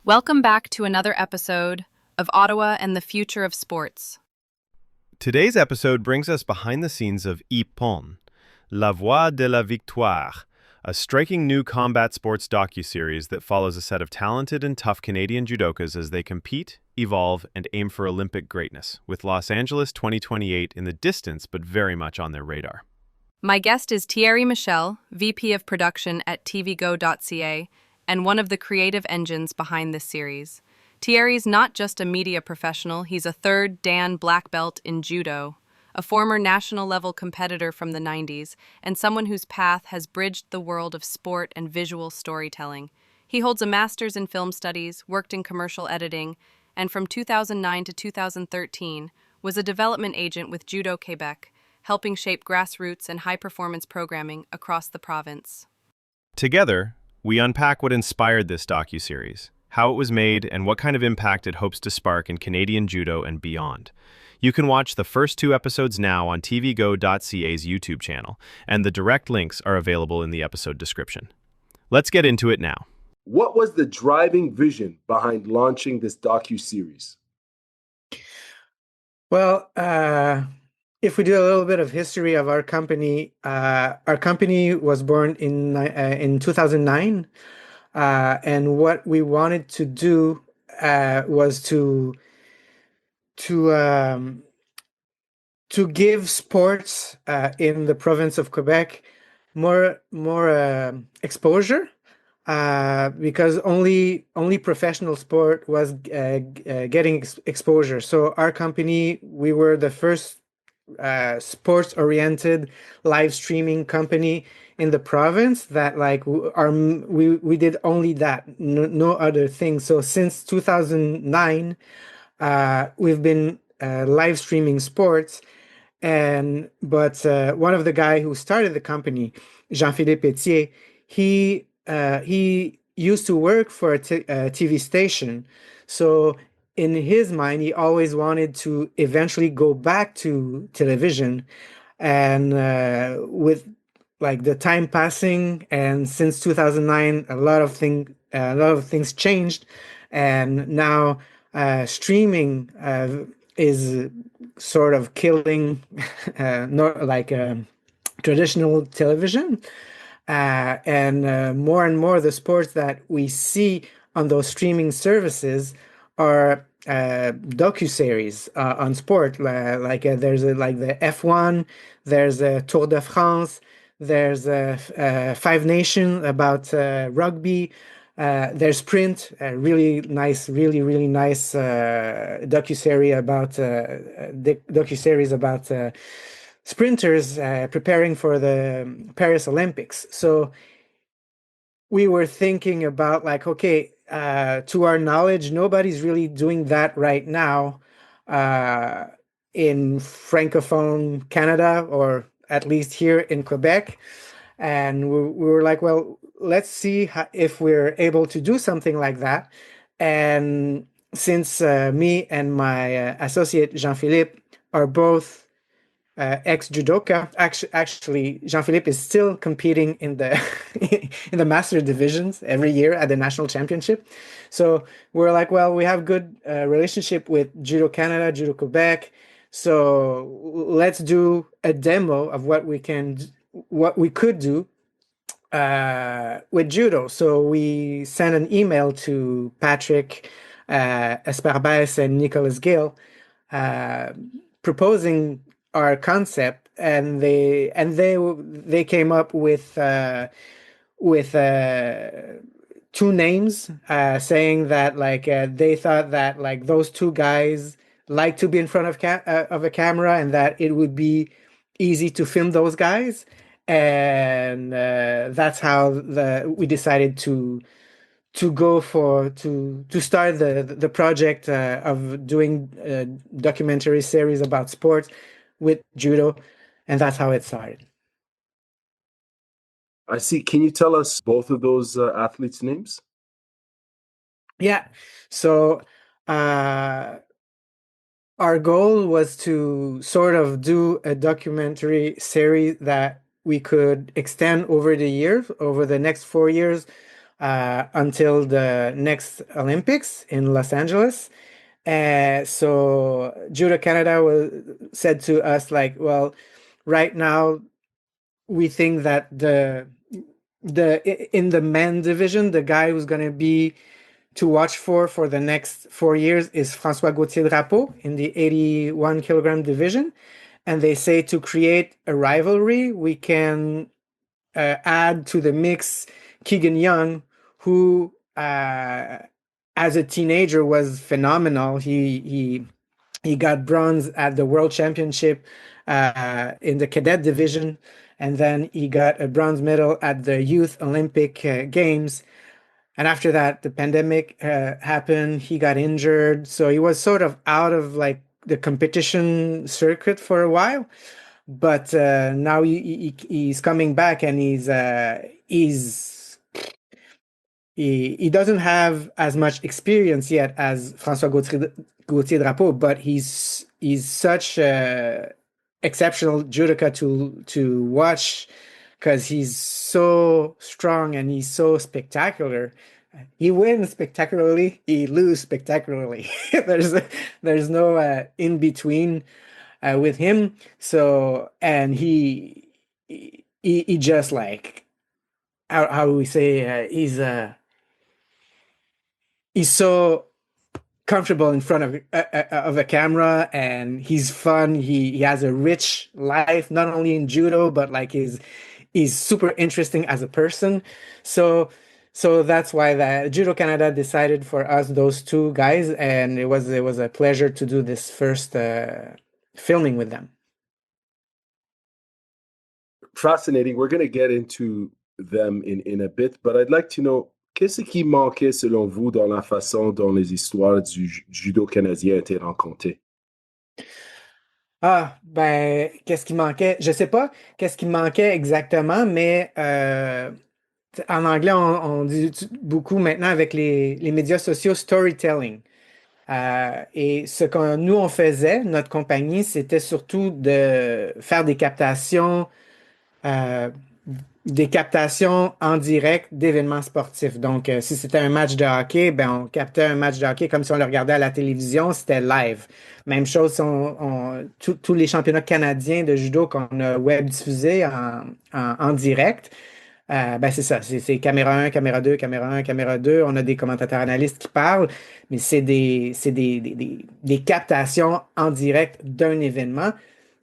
Welcome back to another episode of Ottawa and the Future of Sports. Today's episode brings us behind the scenes of IPPON, La Voie de la Victoire, a striking new combat sports docu-series that follows a set of talented and tough Canadian judokas as they compete, evolve, and aim for Olympic greatness, with Los Angeles 2028 in the distance but very much on their radar. My guest is Thiéry Michel, VP of Production at TVGO.ca, and one of the creative engines behind this series. Thiéry's not just a media professional, he's a third Dan black belt in Judo, a former national-level competitor from the 90s, and someone whose path has bridged the world of sport and visual storytelling. He holds a master's in film studies, worked in commercial editing, and from 2009 to 2013 was a development agent with Judo Quebec, helping shape grassroots and high-performance programming across the province. Together, we unpack what inspired this docu-series, how it was made, and what kind of impact it hopes to spark in Canadian judo and beyond. You can watch the first 2 episodes now on TVGO.ca's YouTube channel, and the direct links are available in the episode description. Let's get into it now. What was the driving vision behind launching this docu-series? Well, if we do a little bit of history of our company was born in 2009, and what we wanted to do was to give sports in the province of Quebec more exposure, because only professional sport was getting exposure. So our company, we were the first sports-oriented live streaming company in the province that we did only that, no other thing. So since 2009, we've been live streaming sports, but one of the guys who started the company, Jean-Philippe Etier, he used to work for a TV station. So in his mind, he always wanted to eventually go back to television, and with the time passing, and since 2009, a lot of things changed, and now streaming is sort of killing traditional television, and more the sports that we see on those streaming services are docu-series on sport. There's the F1, there's a Tour de France, there's a Five Nations about rugby, there's Sprint, a really nice docu-series about sprinters preparing for the Paris Olympics. So we were thinking about to our knowledge, nobody's really doing that right now in Francophone Canada, or at least here in Quebec. And we were like, well, let's see if we're able to do something like that. And since me and my associate Jean-Philippe are both ex-judoka, actually Jean-Philippe is still competing in the in the master divisions every year at the national championship. So we're like, well, we have good relationship with Judo Canada, Judo Quebec, so let's do a demo of what we could do with judo. So we sent an email to Patrick Esparbès and Nicholas Gill, proposing our concept, and they came up with 2 names, saying that they thought that those 2 guys like to be in front of a camera, and that it would be easy to film those guys, and that's how we decided to start the project of doing a documentary series about sports with judo, and that's how it started. I see. Can you tell us both of those athletes' names? Yeah. So our goal was to sort of do a documentary series that we could extend over the years, over the next 4 years, until the next Olympics in Los Angeles. So Judo Canada said to us like, well, right now we think that in the men division, the guy who's going to be to watch for the next 4 years is François Gauthier-Drapeau in the 81 kilogram division. And they say to create a rivalry, we can add to the mix Keagan Young, who as a teenager was phenomenal. He got bronze at the World Championship in the cadet division, and then he got a bronze medal at the Youth Olympic Games. And after that, the pandemic happened. He got injured, so he was sort of out of like the competition circuit for a while. But now he's coming back, and he doesn't have as much experience yet as François Gauthier-Drapeau, but he's such a exceptional judoka to watch because he's so strong and he's so spectacular. He wins spectacularly, he loses spectacularly. There's no in between with him. So and he just like how do we say he's so comfortable in front of a camera, and he's fun. He has a rich life, not only in judo, but like he's super interesting as a person. So that's why the Judo Canada decided for us those two guys, and it was a pleasure to do this first filming with them. Fascinating. We're going to get into them in a bit, but I'd like to know, qu'est-ce qui manquait selon vous dans la façon dont les histoires du judo canadien étaient racontées? Ah, ben, qu'est-ce qui manquait? Je sais pas qu'est-ce qui manquait exactement, mais en anglais, on dit beaucoup maintenant avec les médias sociaux storytelling. Et ce que nous, on faisait, notre compagnie, c'était surtout de faire euh, des captations en direct d'événements sportifs. Donc, si c'était un match de hockey, ben, on captait un match de hockey comme si on le regardait à la télévision, c'était live. Même chose, si tous les championnats canadiens de judo qu'on a web diffusés en direct, ben c'est ça, c'est caméra 1, caméra 2, caméra 1, caméra 2. On a des commentateurs analystes qui parlent, mais des captations en direct d'un événement.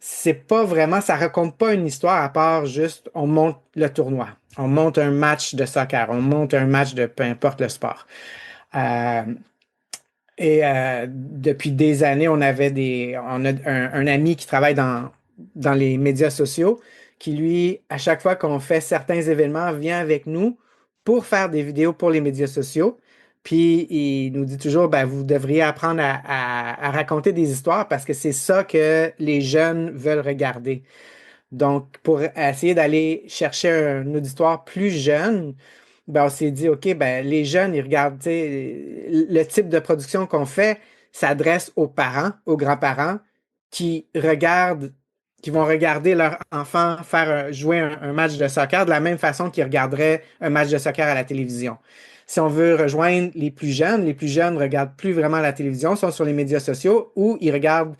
C'est pas vraiment, ça raconte pas une histoire à part juste on monte le tournoi, on monte un match de soccer, on monte un match de peu importe le sport. Euh, Depuis des années, on a un ami qui travaille dans les médias sociaux qui, lui, à chaque fois qu'on fait certains événements, vient avec nous pour faire des vidéos pour les médias sociaux. Puis il nous dit toujours, ben, vous devriez apprendre à raconter des histoires parce que c'est ça que les jeunes veulent regarder. Donc, pour essayer d'aller chercher un auditoire plus jeune, ben, on s'est dit, OK, ben, les jeunes, ils regardent, tu sais, le type de production qu'on fait s'adresse aux parents, aux grands-parents qui regardent, qui vont regarder leur enfant jouer un match de soccer de la même façon qu'ils regarderaient un match de soccer à la télévision. Si on veut rejoindre les plus jeunes regardent plus vraiment la télévision, sont sur les médias sociaux ou ils regardent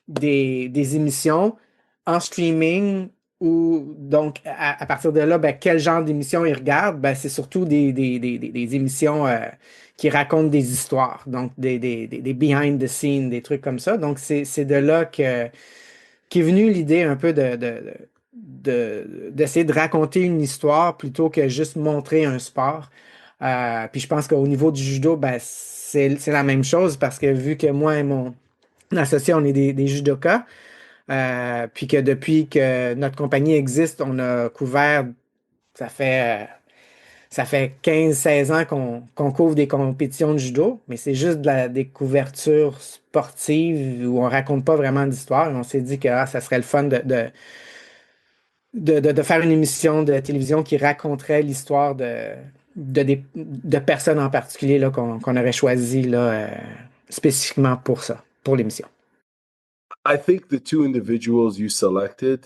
des émissions en streaming ou donc à partir de là, ben, quel genre d'émissions ils regardent? Ben, c'est surtout des émissions qui racontent des histoires, donc des behind the scenes, des trucs comme ça. Donc c'est de là qu'est venue l'idée un peu d'essayer de raconter une histoire plutôt que juste montrer un sport. Puis je pense qu'au niveau du judo, ben, c'est la même chose parce que vu que moi et mon associé, on est des judokas, puis que depuis que notre compagnie existe, on a couvert, ça fait, ça fait 15-16 ans qu'on couvre des compétitions de judo, mais c'est juste des couvertures sportives où on raconte pas vraiment d'histoire. Et on s'est dit que ça serait le fun de faire une émission de télévision qui raconterait l'histoire de personnes en particulier là, qu'on aurait choisi là, spécifiquement pour ça, pour l'émission. I think the two individuals you selected,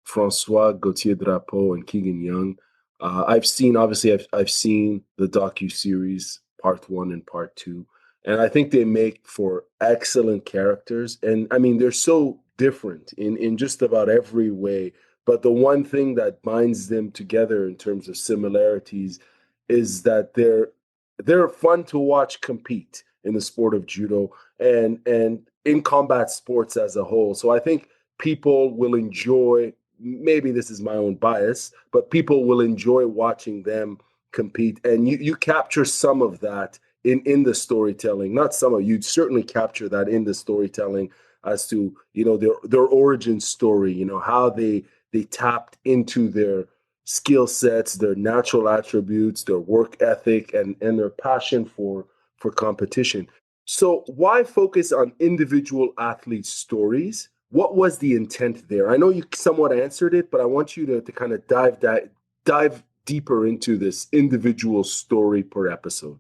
François Gauthier-Drapeau and Keagan Young, I've seen the docu-series part one and part two, and I think they make for excellent characters. And I mean, they're so different in just about every way. But the one thing that binds them together in terms of similarities is that they're fun to watch compete in the sport of judo and in combat sports as a whole. So I think people will enjoy, maybe this is my own bias, but people will enjoy watching them compete. And you capture some of that in the storytelling. Not some of you certainly capture that in the storytelling as to, their origin story, how they tapped into their skill sets, their natural attributes, their work ethic, and their passion for competition. So why focus on individual athletes' stories? What was the intent there? I know you somewhat answered it, but I want you to kind of dive deeper into this individual story per episode.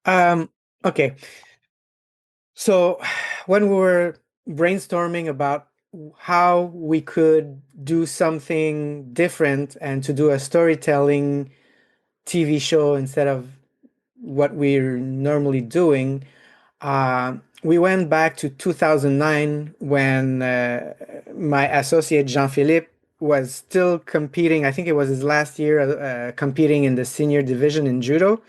Okay. So when we were brainstorming about how we could do something different and to do a storytelling TV show instead of what we're normally doing, we went back to 2009 when my associate Jean-Philippe was still competing. I think it was his last year competing in the senior division in judo.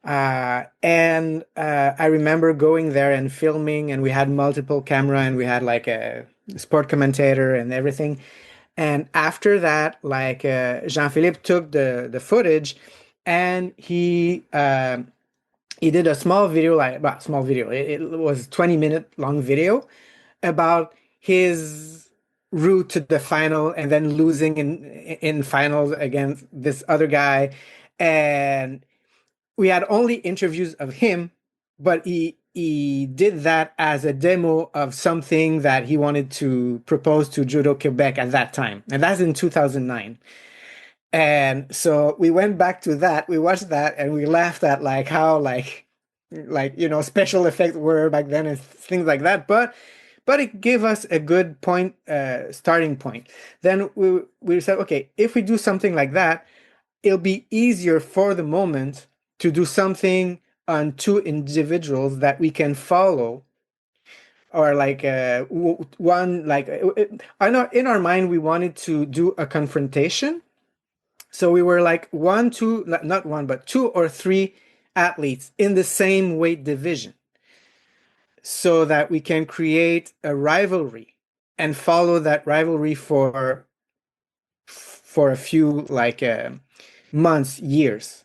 And I remember going there and filming, and we had multiple camera, and we had like a sport commentator and everything. And after that, like Jean-Philippe took the footage, and he did a small video, small video. It was 20-minute long video about his route to the final and then losing in finals against this other guy. And we had only interviews of him, but he did that as a demo of something that he wanted to propose to Judo Quebec at that time. And that's in 2009. And so we went back to that, we watched that, and we laughed at like how special effects were back then and things like that. But it gave us a good point, starting point. Then we said, okay, if we do something like that, it'll be easier for the moment to do something on two individuals that we can follow, or like one, like I know in our mind we wanted to do a confrontation. So we were like not one, but two or three athletes in the same weight division, so that we can create a rivalry and follow that rivalry for a few months, years.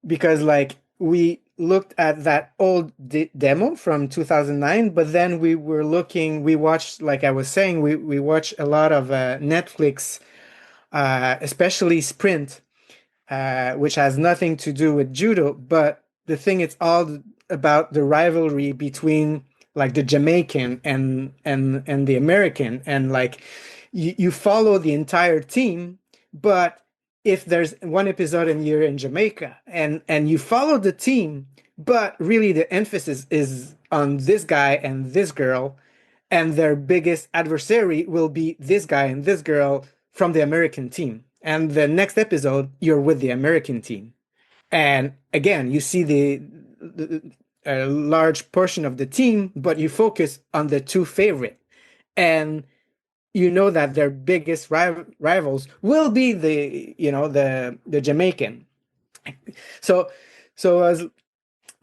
Because like we looked at that old demo from 2009, but then we watched, like I was saying, we watched a lot of Netflix, especially Sprint, which has nothing to do with judo, but the thing, it's all about the rivalry between like the Jamaican and the American, and like you follow the entire team, but if there's one episode and you're in Jamaica and you follow the team, but really the emphasis is on this guy and this girl, and their biggest adversary will be this guy and this girl from the American team. And the next episode, you're with the American team. And again, you see a large portion of the team, but you focus on the two favorite. And you know that their biggest rivals will be the Jamaican. So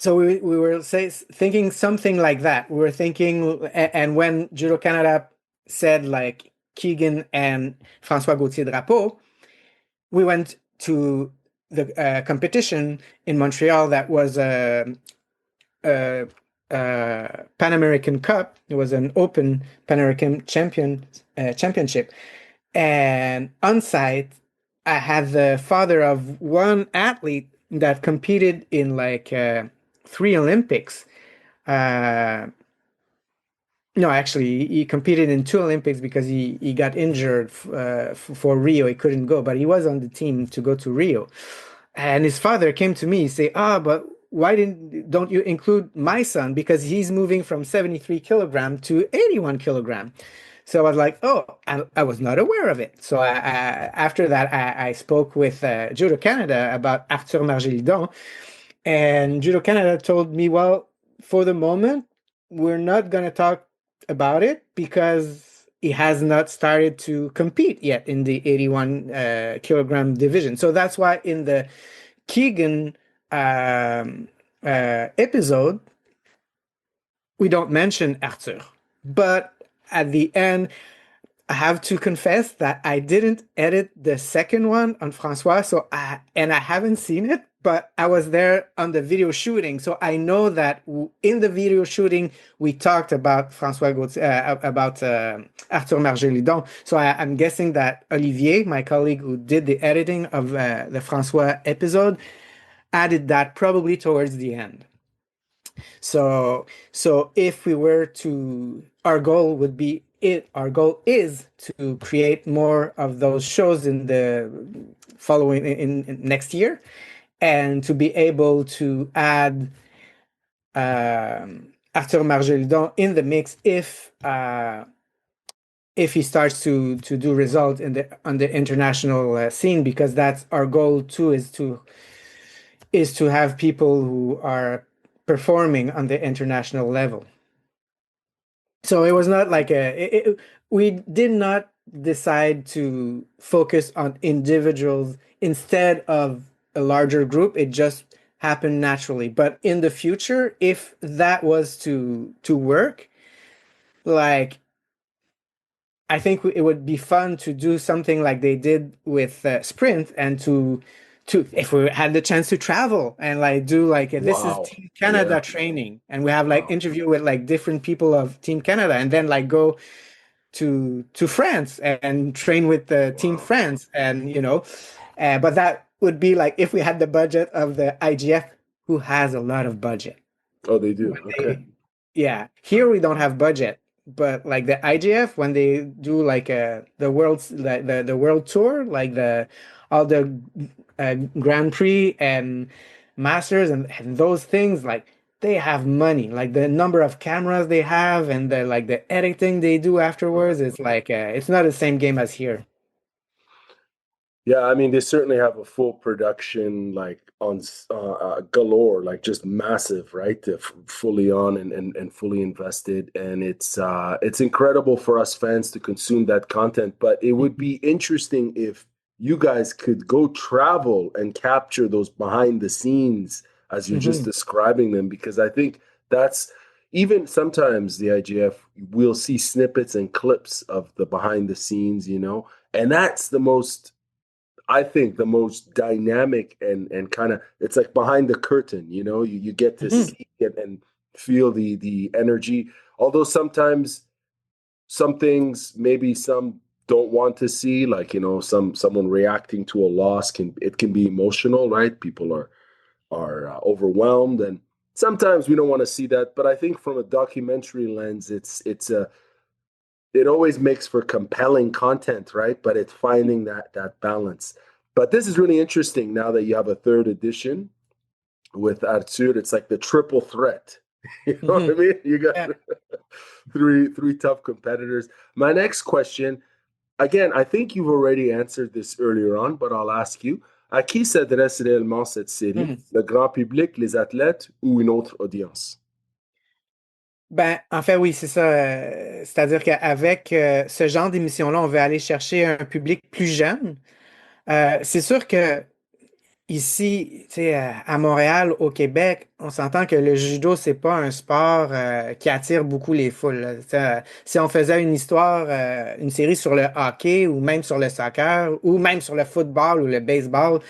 we were thinking something like that. We were thinking, and when Judo Canada said like Keagan and François Gauthier-Drapeau, we went to the competition in Montreal that was a Pan American Cup. It was an open Pan American championship, and on site I had the father of one athlete that competed in like 3 Olympics. No, actually, he competed in 2 Olympics because he got injured for Rio. He couldn't go, but he was on the team to go to Rio. And his father came to me, say, but why don't you include my son? Because he's moving from 73 kilogram to 81 kilogram. So I was like, oh, I was not aware of it. So after that, I spoke with Judo Canada about Arthur Margélidon, and Judo Canada told me, well, for the moment, we're not going to talk about it because he has not started to compete yet in the 81 kilogram division. So that's why in the Keagan episode, we don't mention Arthur. But at the end, I have to confess that I didn't edit the second one on Francois, and I haven't seen it, but I was there on the video shooting, so I know that in the video shooting we talked about François Gauthier, about Arthur Margélidon. So I'm guessing that Olivier, my colleague who did the editing of the François episode, added that probably towards the end. So if we were to, our goal would be our goal is to create more of those shows in the following in next year, and to be able to add Arthur Margélidon in the mix if he starts to do result in the on the international scene, because that's our goal too, is to have people who are performing on the international level. So it was not like we did not decide to focus on individuals instead of a larger group. It just happened naturally. But in the future, if that was to work, like, I think it would be fun to do something like they did with Sprint, and to if we had the chance to travel and like do like this is Wow. Team Canada Yeah. training, and we have like Wow. interview with like different people of Team Canada, and then like go to France and train with the Team Wow. France, and but that would be like if we had the budget of the IGF, who has a lot of budget. Oh, they do. When Okay. yeah, here we don't have budget, but like the IGF, when they do like the world tour, like the all the Grand Prix and Masters and those things, like they have money. Like the number of cameras they have and the like the editing they do afterwards, it's like it's not the same game as here. Yeah, I mean, they certainly have a full production, like on galore, like just massive, right? They're fully on and fully invested, and it's incredible for us fans to consume that content. But it would be interesting if you guys could go travel and capture those behind the scenes as you're just Mhm. describing them, because I think that's even sometimes the IGF will see snippets and clips of the behind the scenes, and that's the most, I think, the most dynamic and kind of, it's like behind the curtain, you get to Mhm. see it and feel the energy. Although sometimes some things maybe some don't want to see, like, someone reacting to a loss can be emotional, right? People are overwhelmed, and sometimes we don't want to see that. But I think from a documentary lens, it always makes for compelling content, right? But it's finding that balance. But this is really interesting now that you have a third edition with Arthur. It's like the triple threat. You know what I Mhm. mean? You got Yeah. three tough competitors. My next question, again, I think you've already answered this earlier on, but I'll ask you. À qui s'adresse réellement cette série? Mhm. Le grand public, les athlètes ou une autre audience? Ben, en fait, oui, c'est ça. C'est-à-dire qu'avec ce genre d'émission-là, on veut aller chercher un public plus jeune. C'est sûr que ici, tu sais, à Montréal, au Québec, on s'entend que le judo, c'est pas un sport qui attire beaucoup les foules, là. Tu sais, si on faisait une histoire, une série sur le hockey ou même sur le soccer ou même sur le football ou le baseball,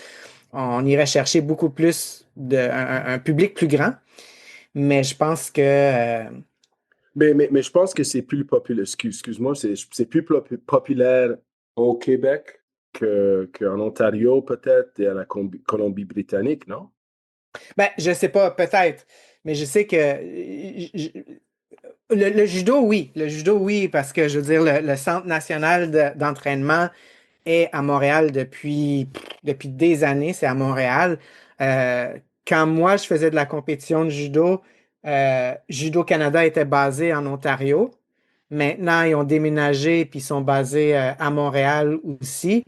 on irait chercher beaucoup plus un public plus grand. Mais je pense que Mais je pense que c'est plus populaire. Excuse-moi, c'est plus populaire au Québec qu'en Ontario, peut-être, et à la Colombie-Britannique, non? ben, je sais pas, peut-être, mais je sais que le judo, oui. Le judo, oui, parce que je veux dire, le Centre national d'entraînement est à Montréal depuis des années, c'est à Montréal. Quand moi, je faisais de la compétition de judo, Judo Canada était basé en Ontario. Maintenant, ils ont déménagé puis ils sont basés à Montréal aussi.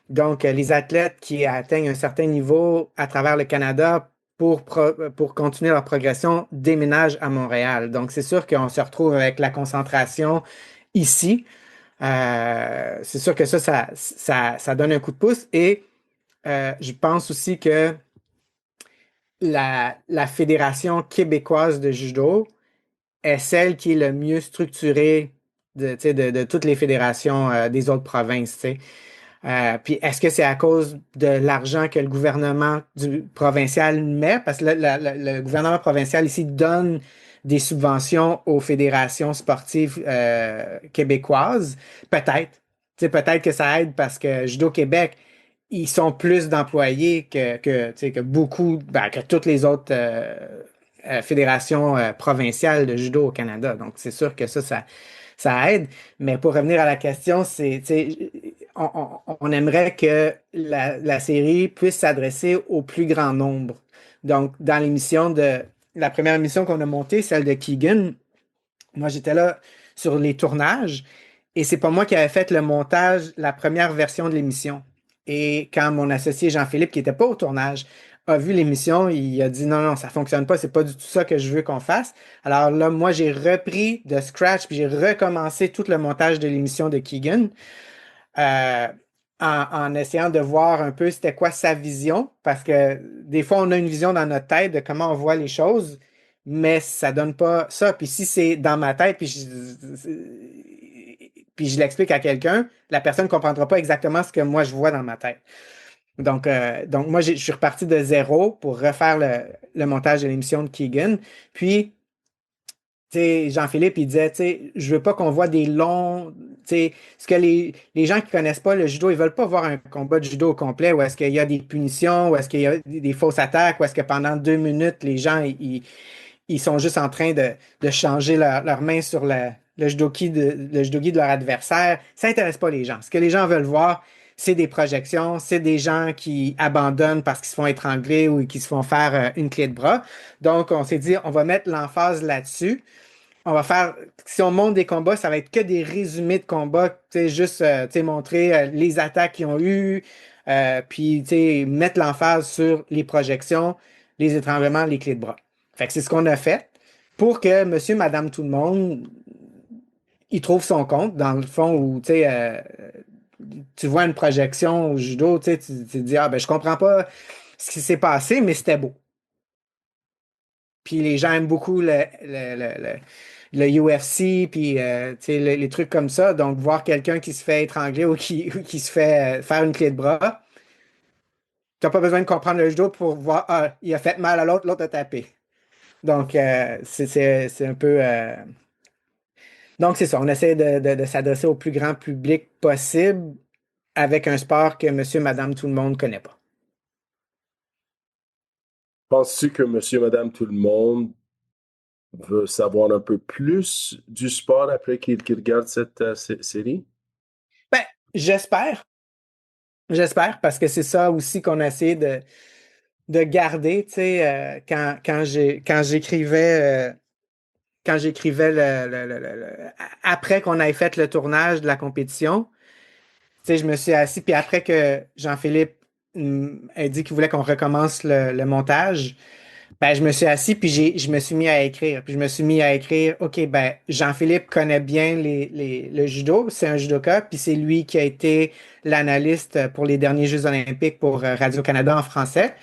Donc, les athlètes qui atteignent un certain niveau à travers le Canada pour continuer leur progression déménagent à Montréal. Donc, c'est sûr qu'on se retrouve avec la concentration ici. C'est sûr que ça donne un coup de pouce. Et je pense aussi que la Fédération québécoise de judo est celle qui est le mieux structurée tu sais, de toutes les fédérations des autres provinces. Tu sais. Puis est-ce que c'est à cause de l'argent que le gouvernement provincial met? Parce que le gouvernement provincial ici donne des subventions aux fédérations sportives québécoises. Peut-être. Tu sais, peut-être que ça aide parce que Judo Québec, ils sont plus d'employés tu sais, que beaucoup, ben, que toutes les autres fédérations provinciales de judo au Canada. Donc, c'est sûr que ça aide. Mais pour revenir à la question, tu sais, on aimerait que la série puisse s'adresser au plus grand nombre. Donc, dans la première émission qu'on a montée, celle de Keagan, moi, j'étais là sur les tournages et c'est pas moi qui avais fait le montage, la première version de l'émission. Et quand mon associé Jean-Philippe, qui n'était pas au tournage, a vu l'émission, il a dit non, non, ça fonctionne pas, c'est pas du tout ça que je veux qu'on fasse. Alors là, moi, j'ai repris de scratch, puis j'ai recommencé tout le montage de l'émission de Keagan euh, en essayant de voir un peu c'était quoi sa vision, parce que des fois, on a une vision dans notre tête de comment on voit les choses, mais ça donne pas ça. Puis si c'est dans ma tête, puis je l'explique à quelqu'un, la personne ne comprendra pas exactement ce que moi je vois dans ma tête. Donc moi, je suis reparti de zéro pour refaire le montage de l'émission de Keagan. Puis tu sais, Jean-Philippe, il disait, tu sais, je veux pas qu'on voit des longs, tu sais, ce que les gens qui connaissent pas le judo, ils veulent pas voir un combat de judo au complet où est-ce qu'il y a des punitions, où est-ce qu'il y a des fausses attaques, où est-ce que pendant 2 minutes, les gens, ils sont juste en train de changer leur main sur le judogi de leur adversaire. Ça intéresse pas les gens. Ce que les gens veulent voir, c'est des projections, c'est des gens qui abandonnent parce qu'ils se font étrangler ou qui se font faire une clé de bras. Donc, on s'est dit, on va mettre l'emphase là-dessus. On va faire, si on monte des combats, ça va être que des résumés de combats, tu sais, juste tu sais, montrer les attaques qu'ils ont eues, puis tu sais, mettre l'emphase sur les projections, les étranglements, les clés de bras. Fait que c'est ce qu'on a fait pour que monsieur, madame, tout le monde, il trouve son compte, dans le fond, où tu sais, tu vois une projection au judo, tu sais, tu te dis, ah ben je comprends pas ce qui s'est passé, mais c'était beau. Puis les gens aiment beaucoup le UFC, puis tu sais, les trucs comme ça. Donc, voir quelqu'un qui se fait étrangler ou ou qui se fait faire une clé de bras, tu n'as pas besoin de comprendre le judo pour voir, ah, il a fait mal à l'autre, l'autre a tapé. Donc, c'est un peu. Donc, c'est ça. On essaie de s'adresser au plus grand public possible avec un sport que monsieur, madame, tout le monde ne connaît pas. Penses-tu que monsieur, madame, tout le monde veut savoir un peu plus du sport après qu'il regarde cette série? Ben, j'espère. J'espère, parce que c'est ça aussi qu'on a essayé de garder, tu sais, quand j'écrivais après qu'on ait fait le tournage de la compétition, tu sais, je me suis assis, puis après que Jean-Philippe a dit qu'il voulait qu'on recommence le montage, ben, je me suis assis, puis je me suis mis à écrire. Puis je me suis mis à écrire, OK, ben, Jean-Philippe connaît bien le judo, c'est un judoka, puis c'est lui qui a été l'analyste pour les derniers Jeux olympiques pour Radio-Canada en français.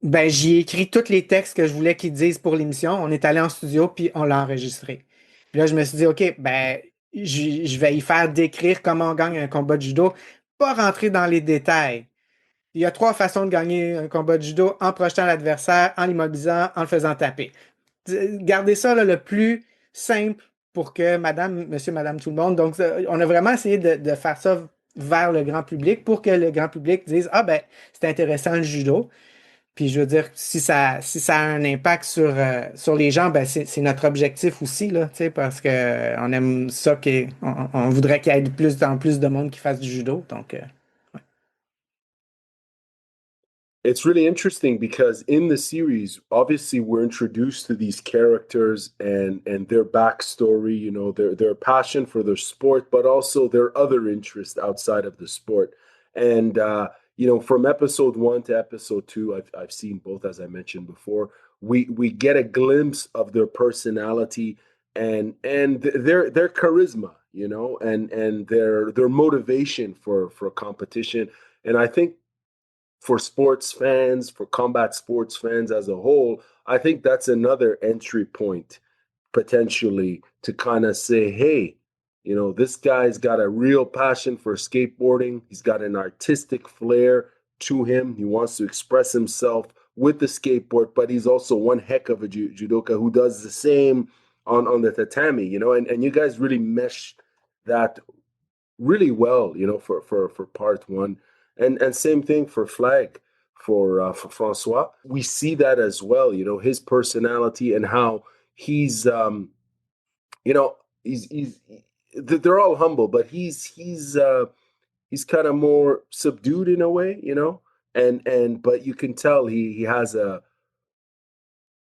Ben, j'y ai écrit tous les textes que je voulais qu'ils disent pour l'émission. On est allé en studio, puis on l'a enregistré. Puis là, je me suis dit, OK, ben, je vais y faire décrire comment on gagne un combat de judo, pas rentrer dans les détails. Il y a 3 façons de gagner un combat de judo en projetant l'adversaire, en l'immobilisant, en le faisant taper. Gardez ça là, le plus simple pour que monsieur, madame, tout le monde. Donc, on a vraiment essayé de faire ça vers le grand public pour que le grand public dise, ah ben, c'est intéressant le judo. Puis je veux dire, si ça a un impact sur les gens, ben c'est notre objectif aussi, là, tu sais, parce que on aime ça on voudrait qu'il y ait de plus en plus de monde qui fasse du judo. Donc, It's really interesting because in the series, obviously, we're introduced to these characters and their backstory, their passion for their sport, but also their other interests outside of the sport. And from episode one to episode two, I've seen both, as I mentioned before. We get a glimpse of their personality and their charisma, and their motivation for competition. And I think for sports fans, for combat sports fans as a whole, I think that's another entry point potentially to kind of say, hey, this guy's got a real passion for skateboarding. He's got an artistic flair to him. He wants to express himself with the skateboard, but he's also one heck of a judoka who does the same on the tatami, and you guys really mesh that really well, for part one, and same thing for Flag, for Francois. We see that as well, his personality and how he's, you know, he's they're all humble, but he's kind of more subdued in a way, and but you can tell he has a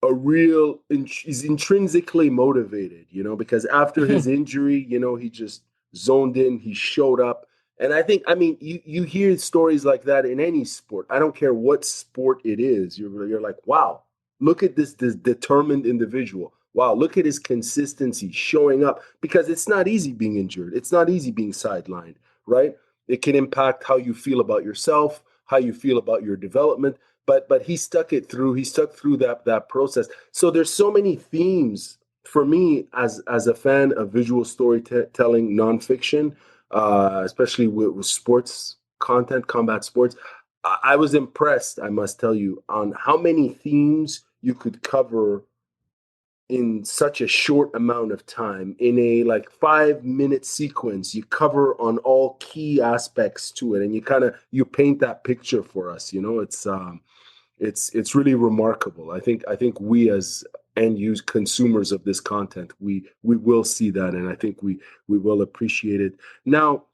real he's intrinsically motivated, because after his injury, he just zoned in, he showed up. And I mean, you hear stories like that in any sport. I don't care what sport it is. You're like, wow, look at this determined individual. Wow, look at his consistency showing up, because it's not easy being injured. It's not easy being sidelined, right? It can impact how you feel about yourself, how you feel about your development, but he stuck it through. He stuck through that process. So there's so many themes for me as a fan of visual storytelling nonfiction, especially with sports content, combat sports. I was impressed, I must tell you, on how many themes you could cover in such a short amount of time. In a like 5-minute sequence, you cover on all key aspects to it, and you paint that picture for us. It's really remarkable. I think we as end use consumers of this content, we will see that, and I think we will appreciate it. Now,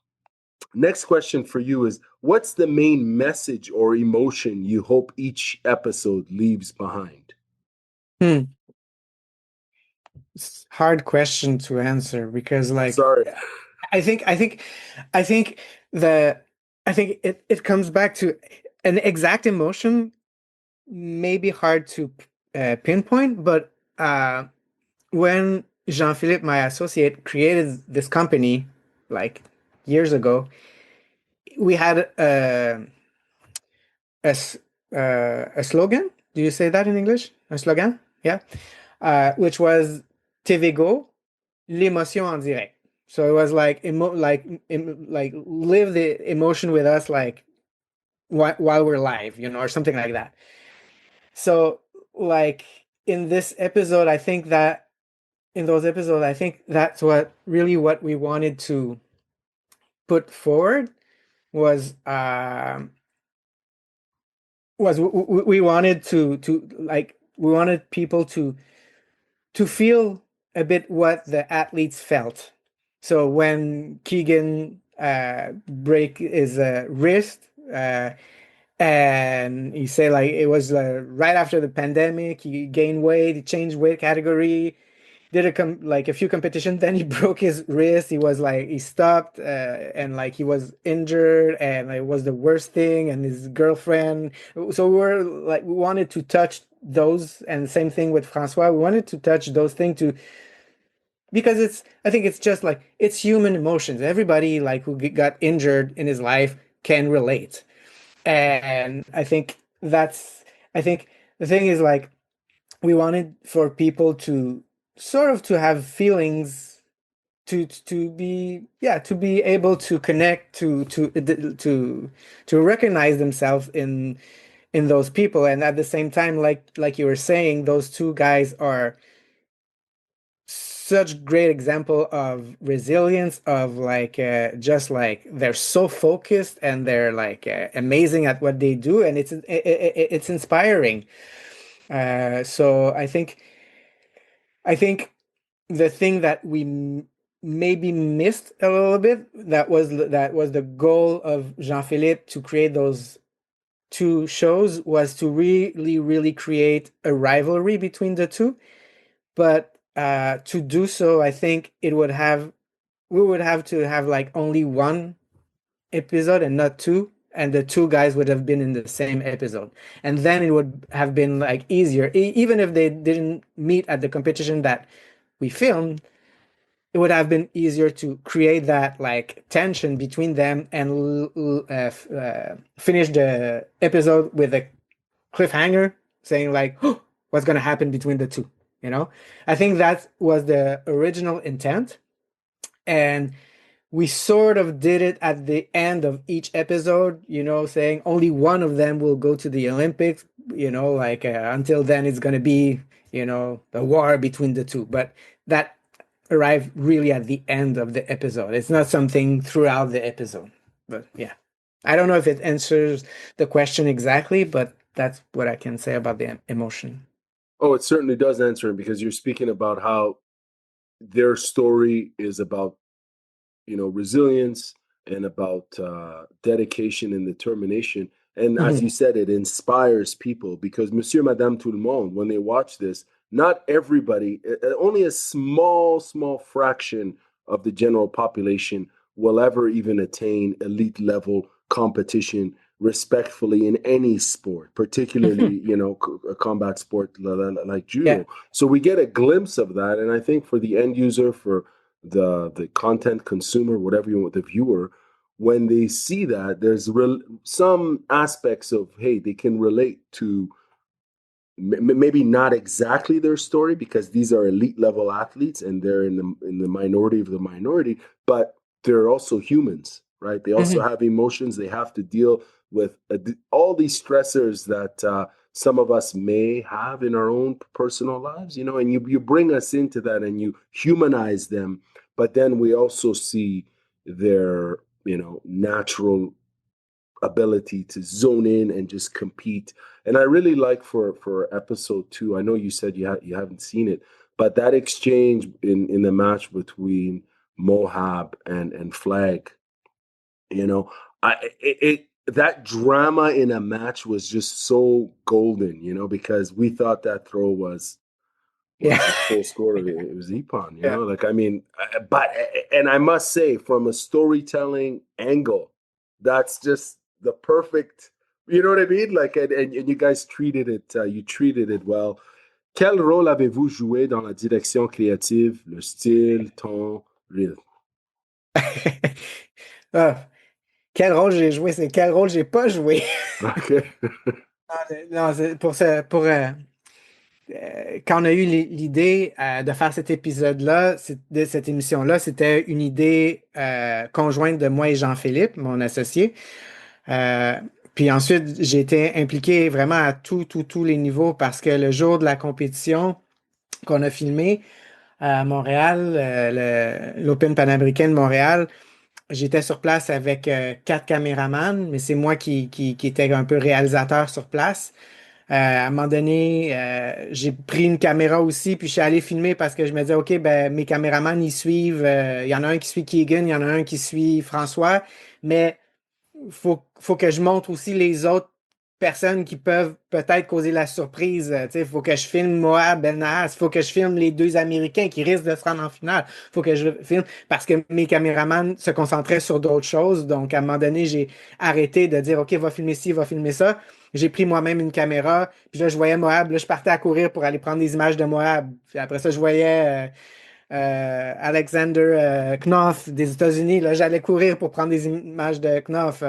next question for you is, what's the main message or emotion you hope each episode leaves behind? Hmm. It's a hard question to answer because like Sorry. I think I think I think the I think it comes back to an exact emotion may be hard to pinpoint, but when Jean-Philippe, my associate, created this company like years ago, we had a slogan. Do you say that in English? A slogan? Yeah. Which was TVGO, l'émotion en direct. So it was like like live the emotion with us like while we're live, or something like that. So like in this episode, I think that in those episodes, I think that's what we wanted to put forward was we wanted to like we wanted people to feel a bit what the athletes felt. So when Keagan break his wrist, and he said like it was right after the pandemic, he gained weight, he changed weight category, did like a few competitions, then he broke his wrist. He was like he stopped, and like he was injured, and it was the worst thing. And his girlfriend. So we wanted to touch those, and same thing with Francois. We wanted to touch those things too, because I think it's just like it's human emotions. Everybody like who got injured in his life can relate, and I think the thing is like we wanted for people to sort of to have feelings to be to be able to connect to recognize themselves in those people, and at the same time like you were saying, those two guys are such great example of resilience, of like just like they're so focused and they're like amazing at what they do, and it's inspiring. So I think the thing that we maybe missed a little bit, that was the goal of Jean-Philippe to create two shows was to really create a rivalry between the two. But to do so, I think we would have to have like only one episode and not two, and the two guys would have been in the same episode, and then it would have been like easier, even if they didn't meet at the competition that we filmed. It would have been easier to create that like tension between them and finish the episode with a cliffhanger saying like, oh, what's going to happen between the two, you know. I think that was the original intent, and we sort of did it at the end of each episode, you know, saying only one of them will go to the Olympics, you know, like until then it's going to be, you know, a war between the two. But that arrived really at the end of the episode. It's not something throughout the episode. But yeah, I don't know if it answers the question exactly, but that's what I can say about the emotion. Oh, it certainly does answer it, because you're speaking about how their story is about, resilience and about dedication and determination. And as you Mhm. said, it inspires people, because Monsieur, Madame, Tout le Monde, when they watch this, not everybody, only a small fraction of the general population will ever even attain elite level competition respectfully in any sport, particularly, a combat sport like Yeah. judo. So we get a glimpse of that. And I think for the end user, for the content consumer, whatever you want, the viewer, when they see that, there's some aspects of, hey, they can relate to maybe not exactly their story, because these are elite level athletes and they're in the minority of the minority, but they're also humans, right? They also Mhm. have emotions. They have to deal with all these stressors that some of us may have in our own personal lives, and you bring us into that and you humanize them, but then we also see their natural ability to zone in and just compete. And I really like for episode 2. I know you said you haven't seen it, but that exchange in the match between Mohab and Flag, you know, that drama in a match was just so golden, because we thought that throw was Yeah. the full score of it. It was IPPON, Yeah. like, I mean, and I must say, from a storytelling angle, that's just the perfect, you know what I mean? Like, and you guys you treated it well. Quel rôle avez-vous joué dans la direction créative, le style, ton, rythme? Ah, quel rôle j'ai joué, c'est quel rôle j'ai pas joué. Okay. Non, quand on a eu l'idée de faire cet épisode-là, de cette émission-là, c'était une idée conjointe de moi et Jean-Philippe, mon associé. Euh, Puis ensuite, j'ai été impliqué vraiment à tous les niveaux, parce que le jour de la compétition qu'on a filmé à Montréal, l'Open panaméricain de Montréal, j'étais sur place avec 4 caméramans, mais c'est moi qui était un peu réalisateur sur place. À un moment donné, j'ai pris une caméra aussi, puis je suis allé filmer parce que je me disais, OK, ben, mes caméramans, ils suivent. Il y en a un qui suit Keagan, il y en a un qui suit François, mais faut que je montre aussi les autres personnes qui peuvent peut-être causer la surprise. Tu sais, il faut que je filme Moab Belnahas, il faut que je filme les deux Américains qui risquent de se rendre en finale. Il faut que je filme parce que mes caméramans se concentraient sur d'autres choses. Donc, à un moment donné, j'ai arrêté de dire, OK, va filmer ci, va filmer ça. J'ai pris moi-même une caméra, puis là, je voyais Moab, là, je partais à courir pour aller prendre des images de Moab. Puis après ça, je voyais Alexander Knopf des États-Unis. Là, j'allais courir pour prendre des images de Knopf.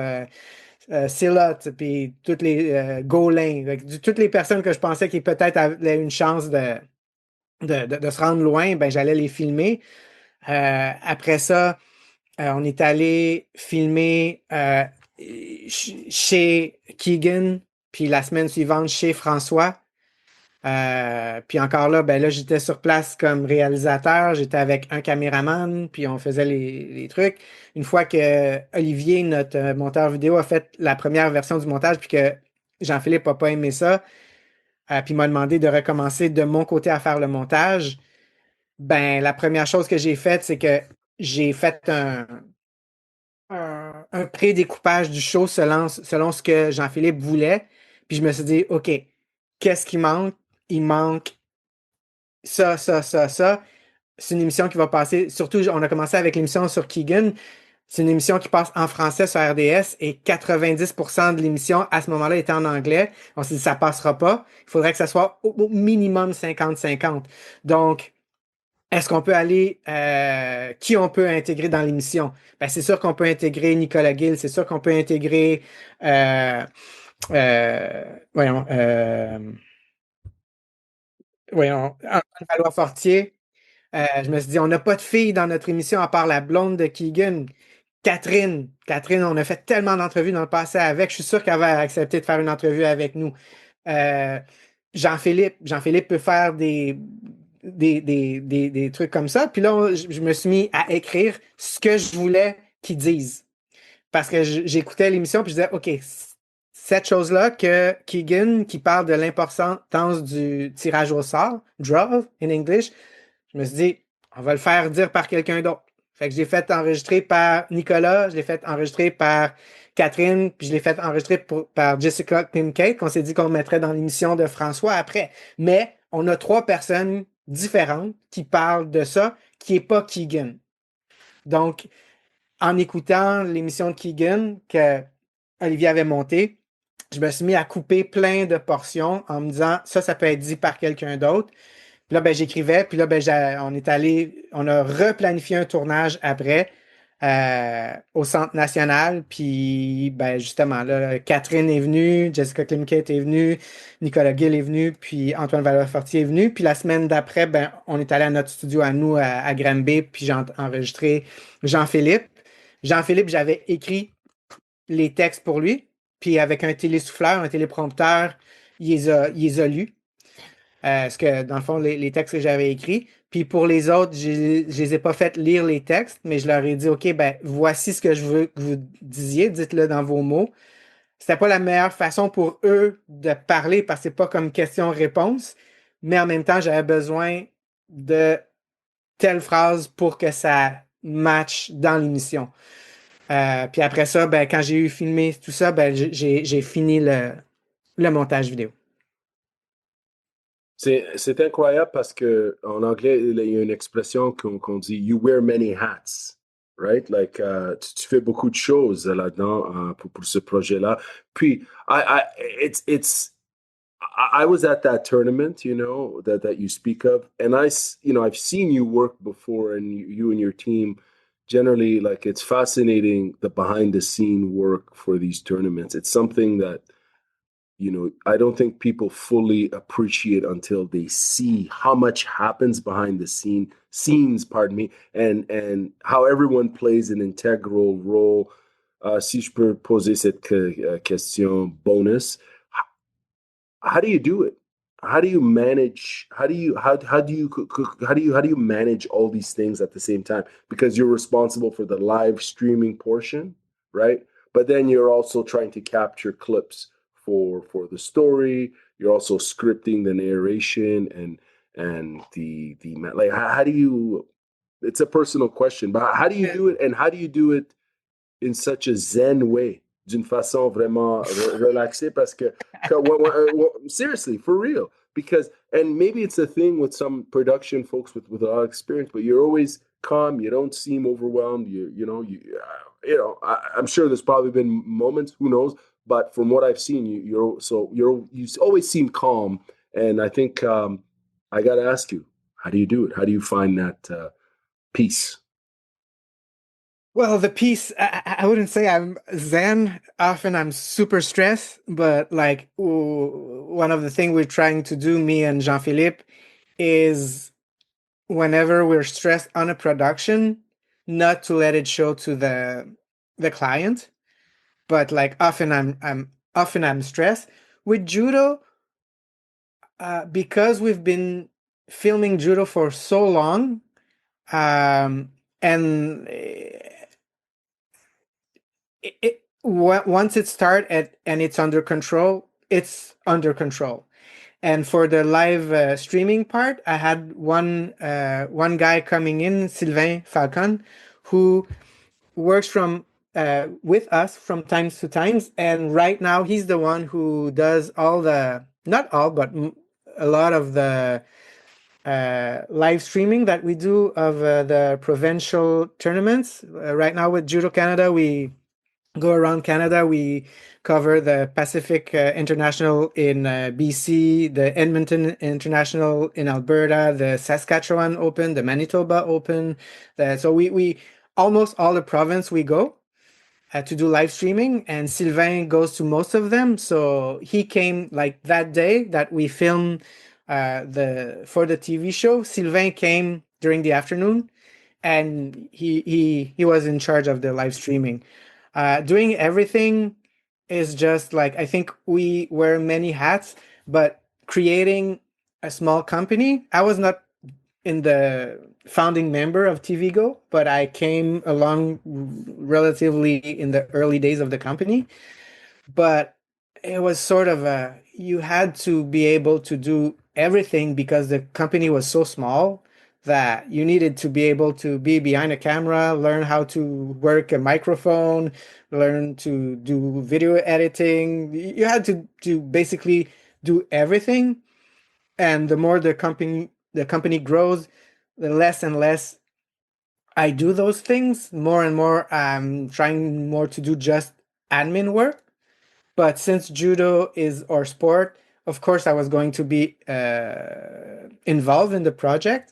Silot, puis toutes les Gaulin, toutes les personnes que je pensais qui peut-être avaient une chance de se rendre loin, ben, j'allais les filmer. Après ça, on est allé filmer chez Keagan, puis la semaine suivante chez François. Puis encore là, ben là, j'étais sur place comme réalisateur, j'étais avec un caméraman, puis on faisait les trucs. Une fois que Olivier, notre monteur vidéo, a fait la première version du montage, puis que Jean-Philippe n'a pas aimé ça, puis m'a demandé de recommencer de mon côté à faire le montage, ben la première chose que j'ai faite, c'est que j'ai fait un pré-découpage du show selon ce que Jean-Philippe voulait. Puis je me suis dit, OK, qu'est-ce qui manque? Il manque ça, ça, ça, ça. C'est une émission qui va passer, surtout, on a commencé avec l'émission sur Keagan. C'est une émission qui passe en français sur RDS et 90% de l'émission à ce moment-là était en anglais. On s'est dit, ça passera pas. Il faudrait que ça soit au minimum 50-50. Donc, est-ce qu'on peut aller, qui on peut intégrer dans l'émission? Ben, c'est sûr qu'on peut intégrer Nicolas Gill, c'est sûr qu'on peut intégrer, euh, euh, voyons, Antoine Valois-Fortier. Je me suis dit, on n'a pas de filles dans notre émission à part la blonde de Keagan. Catherine. Catherine, on a fait tellement d'entrevues dans le passé avec. Je suis sûr qu'elle va accepter de faire une entrevue avec nous. Euh, Jean-Philippe. Jean-Philippe peut faire des trucs comme ça. Puis là, je me suis mis à écrire ce que je voulais qu'ils disent. Parce que j'écoutais l'émission puis je disais, OK, cette chose-là que Keagan, qui parle de l'importance du tirage au sort, draw in English, je me suis dit, on va le faire dire par quelqu'un d'autre. Fait que je l'ai fait enregistrer par Nicolas, je l'ai fait enregistrer par Catherine, puis je l'ai fait enregistrer par Jessica Klimkate, qu'on s'est dit qu'on mettrait dans l'émission de François après. Mais on a 3 personnes différentes qui parlent de ça, qui n'est pas Keagan. Donc, en écoutant l'émission de Keagan que Olivier avait montée, je me suis mis à couper plein de portions en me disant, ça peut être dit par quelqu'un d'autre. Puis là, ben, j'écrivais, puis là, ben, on a replanifié un tournage après au Centre national. Puis, ben, justement, là, Catherine est venue, Jessica Klimkate est venue, Nicolas Gill est venu, puis Antoine Valois-Fortier est venu. Puis la semaine d'après, ben, on est allé à notre studio à nous, à Granby, puis j'ai enregistré Jean-Philippe. Jean-Philippe, j'avais écrit les textes pour lui, puis avec un télésouffleur, un téléprompteur, il les a lus. Ce que, dans le fond, les textes que j'avais écrits. Puis pour les autres, je les ai pas fait lire les textes, mais je leur ai dit, OK, ben, voici ce que je veux que vous disiez, dites-le dans vos mots. C'était pas la meilleure façon pour eux de parler parce que c'est pas comme question-réponse, mais en même temps, j'avais besoin de telle phrase pour que ça matche dans l'émission. Puis après ça, ben, quand j'ai eu filmé tout ça, ben, j'ai fini le montage vidéo. C'est incroyable parce que en anglais, il y a une expression qu'on dit You wear many hats, right? Like, tu fais beaucoup de choses là-dedans pour ce projet-là. Puis, I was at that tournament, that you speak of, and I've seen you work before, and you and your team. Generally, like, it's fascinating the behind the scene work for these tournaments. It's something that I don't think people fully appreciate until they see how much happens behind the scenes, pardon me, and how everyone plays an integral role. Si je peux poser cette question bonus, how do you do it? How do you manage? How do you manage all these things at the same time? Because you're responsible for the live streaming portion, right? But then you're also trying to capture clips for the story. You're also scripting the narration and the like. How do you? It's a personal question, but how do you do it? And how do you do it in such a zen way? D'une façon vraiment relaxée parce que seriously, for real, because and maybe it's a thing with some production folks with a lot of experience, but you're always calm, you don't seem overwhelmed, I'm sure there's probably been moments, who knows, but from what I've seen, you always seem calm, and I think I got to ask you, how do you do it? How do you find that peace? Well, the piece, I wouldn't say I'm zen. Often I'm super stressed, but like one of the things we're trying to do, me and Jean-Philippe, is whenever we're stressed on a production, not to let it show to the client, but like often I'm stressed. With Judo, because we've been filming Judo for so long, and once it starts and it's under control, it's under control. And for the live streaming part, I had one guy coming in, Sylvain Falcon, who works from with us from times to times. And right now, he's the one who does all the, not all, but a lot of the live streaming that we do of the provincial tournaments. Right now with Judo Canada, we go around Canada. We cover the Pacific International in BC, the Edmonton International in Alberta, the Saskatchewan Open, the Manitoba Open. So we almost all the province we go to do live streaming, and Sylvain goes to most of them. So he came like that day that we filmed for the TV show. Sylvain came during the afternoon, and he was in charge of the live streaming. Doing everything is just like, I think we wear many hats, but creating a small company, I was not in the founding member of TVGO, but I came along relatively in the early days of the company. But it was sort of you had to be able to do everything because the company was so small that you needed to be able to be behind a camera, learn how to work a microphone, learn to do video editing. You had to basically do everything. And the more the company grows, the less and less I do those things. More and more I'm trying more to do just admin work. But since judo is our sport, of course I was going to be involved in the project.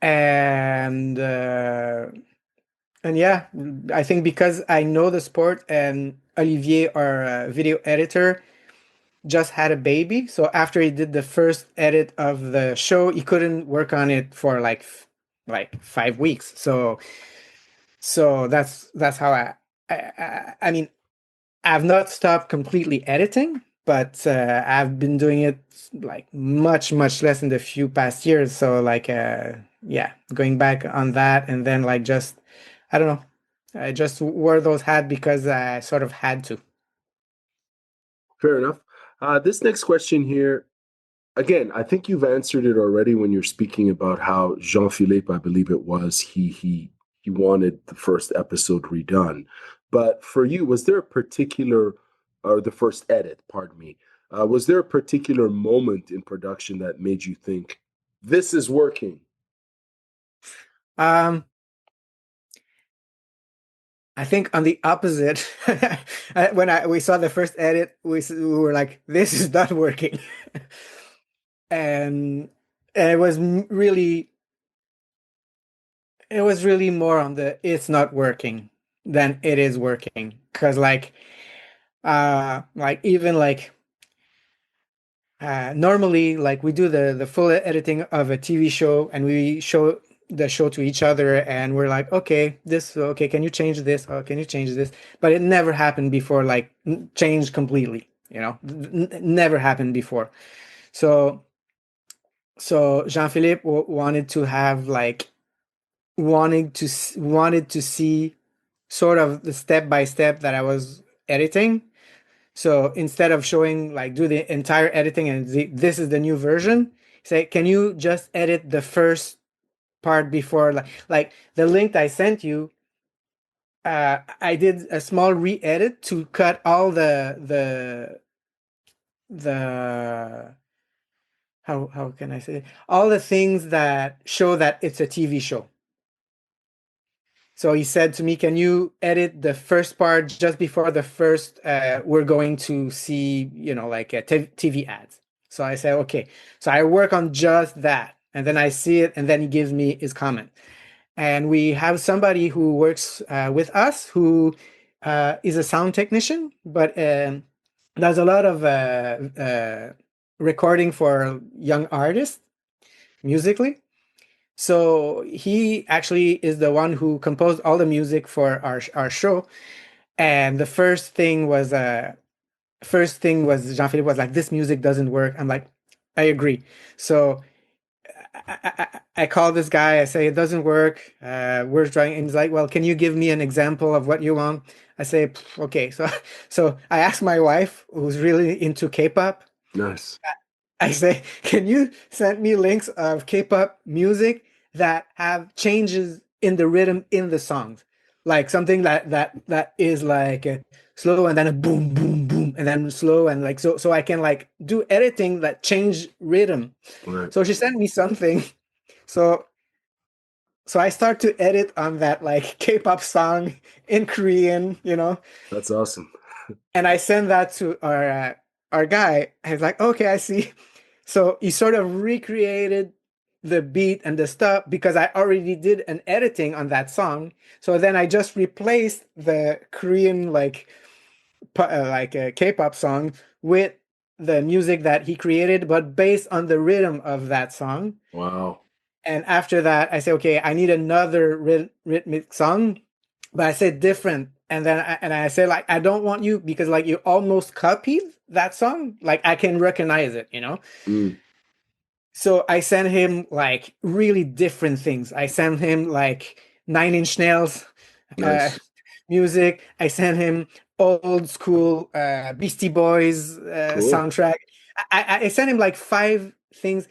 And yeah, I think because I know the sport, and Olivier, our video editor, just had a baby. So after he did the first edit of the show, he couldn't work on it for like 5 weeks. So that's how I mean, I've not stopped completely editing, but I've been doing it like much less in the few past years. So like yeah, going back on that, and then like just I don't know, I just wore those hats because I sort of had to. Fair enough. This next question here, again, I think you've answered it already when you're speaking about how Jean-Philippe, I believe it was, he wanted the first episode redone. But for you, was there a particular, or the first edit, pardon me, was there a particular moment in production that made you think this is working? Um, I think on the opposite, when we saw the first edit, we were like, "This is not working," and it was really more on the "it's not working" than "it is working," because like even like normally like we do the full editing of a TV show, and we show the show to each other, and we're like, okay, can you change this, or can you change this? But it never happened before, like changed completely, never happened before. So Jean-Philippe wanted to have like wanted to see sort of the step by step that I was editing. So instead of showing like do the entire editing and this is the new version, say, can you just edit the first part before, like the link I sent you? I did a small re-edit to cut all the how can I say it? All the things that show that it's a TV show. So he said to me, can you edit the first part just before the first, we're going to see, like TV ads. So I said, okay. So I work on just that. And then I see it, and then he gives me his comment. And we have somebody who works with us who is a sound technician, but does a lot of recording for young artists musically. So he actually is the one who composed all the music for our show. And the first thing was Jean-Philippe was like, this music doesn't work. I'm like, I agree. So I call this guy, I say, it doesn't work. We're trying, and he's like, well, can you give me an example of what you want? I say, okay. So I asked my wife, who's really into K-pop. Nice. I say, can you send me links of K-pop music that have changes in the rhythm in the songs? like something that is like slow and then a boom boom boom and then slow and like so I can like do editing that change rhythm. Right. So she sent me something. So I start to edit on that like K-pop song in Korean, That's awesome. and I send that to our guy. I was like, okay, I see. So he sort of recreated the beat and the stuff because I already did an editing on that song. So then I just replaced the Korean like a K-pop song with the music that he created, but based on the rhythm of that song. Wow. And after that, I say, okay, I need another rhythmic song, but I said different. And then I said, like, I don't want you because like you almost copied that song. Like I can recognize it. Mm, So I sent him like really different things. I sent him like Nine Inch Nails uh, nice. music. I sent him old school Beastie Boys Cool. soundtrack. I sent him like 5 things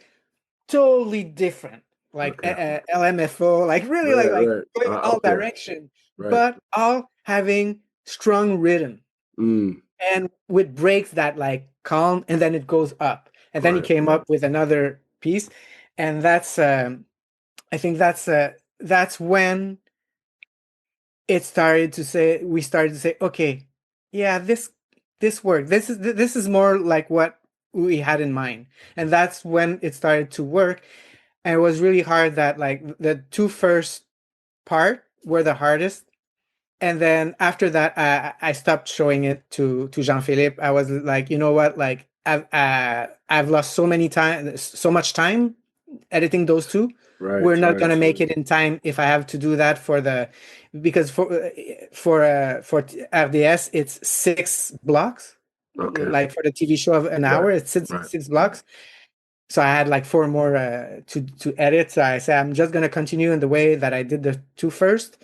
totally different, like Okay. LMFO, like really Right, like right. going all Okay. direction, Right. but all having strong rhythm Mm, and with breaks that like calm and then it goes up. And then he right. came up with another piece, and that's I think that's when we started to say, okay, yeah, this worked. This is more like what we had in mind, and that's when it started to work. And it was really hard that like the 2 first part were the hardest, and then after that I stopped showing it to Jean-Philippe. I was like, you know what, like I've lost so much time editing those two. We're Right, not right. gonna make it in time if I have to do that because for RDS it's 6 blocks, Okay. like for the TV show of an Right. hour it's six, Right. 6 blocks. So I had like 4 more to edit. So I said I'm just gonna continue in the way that I did the 2 first,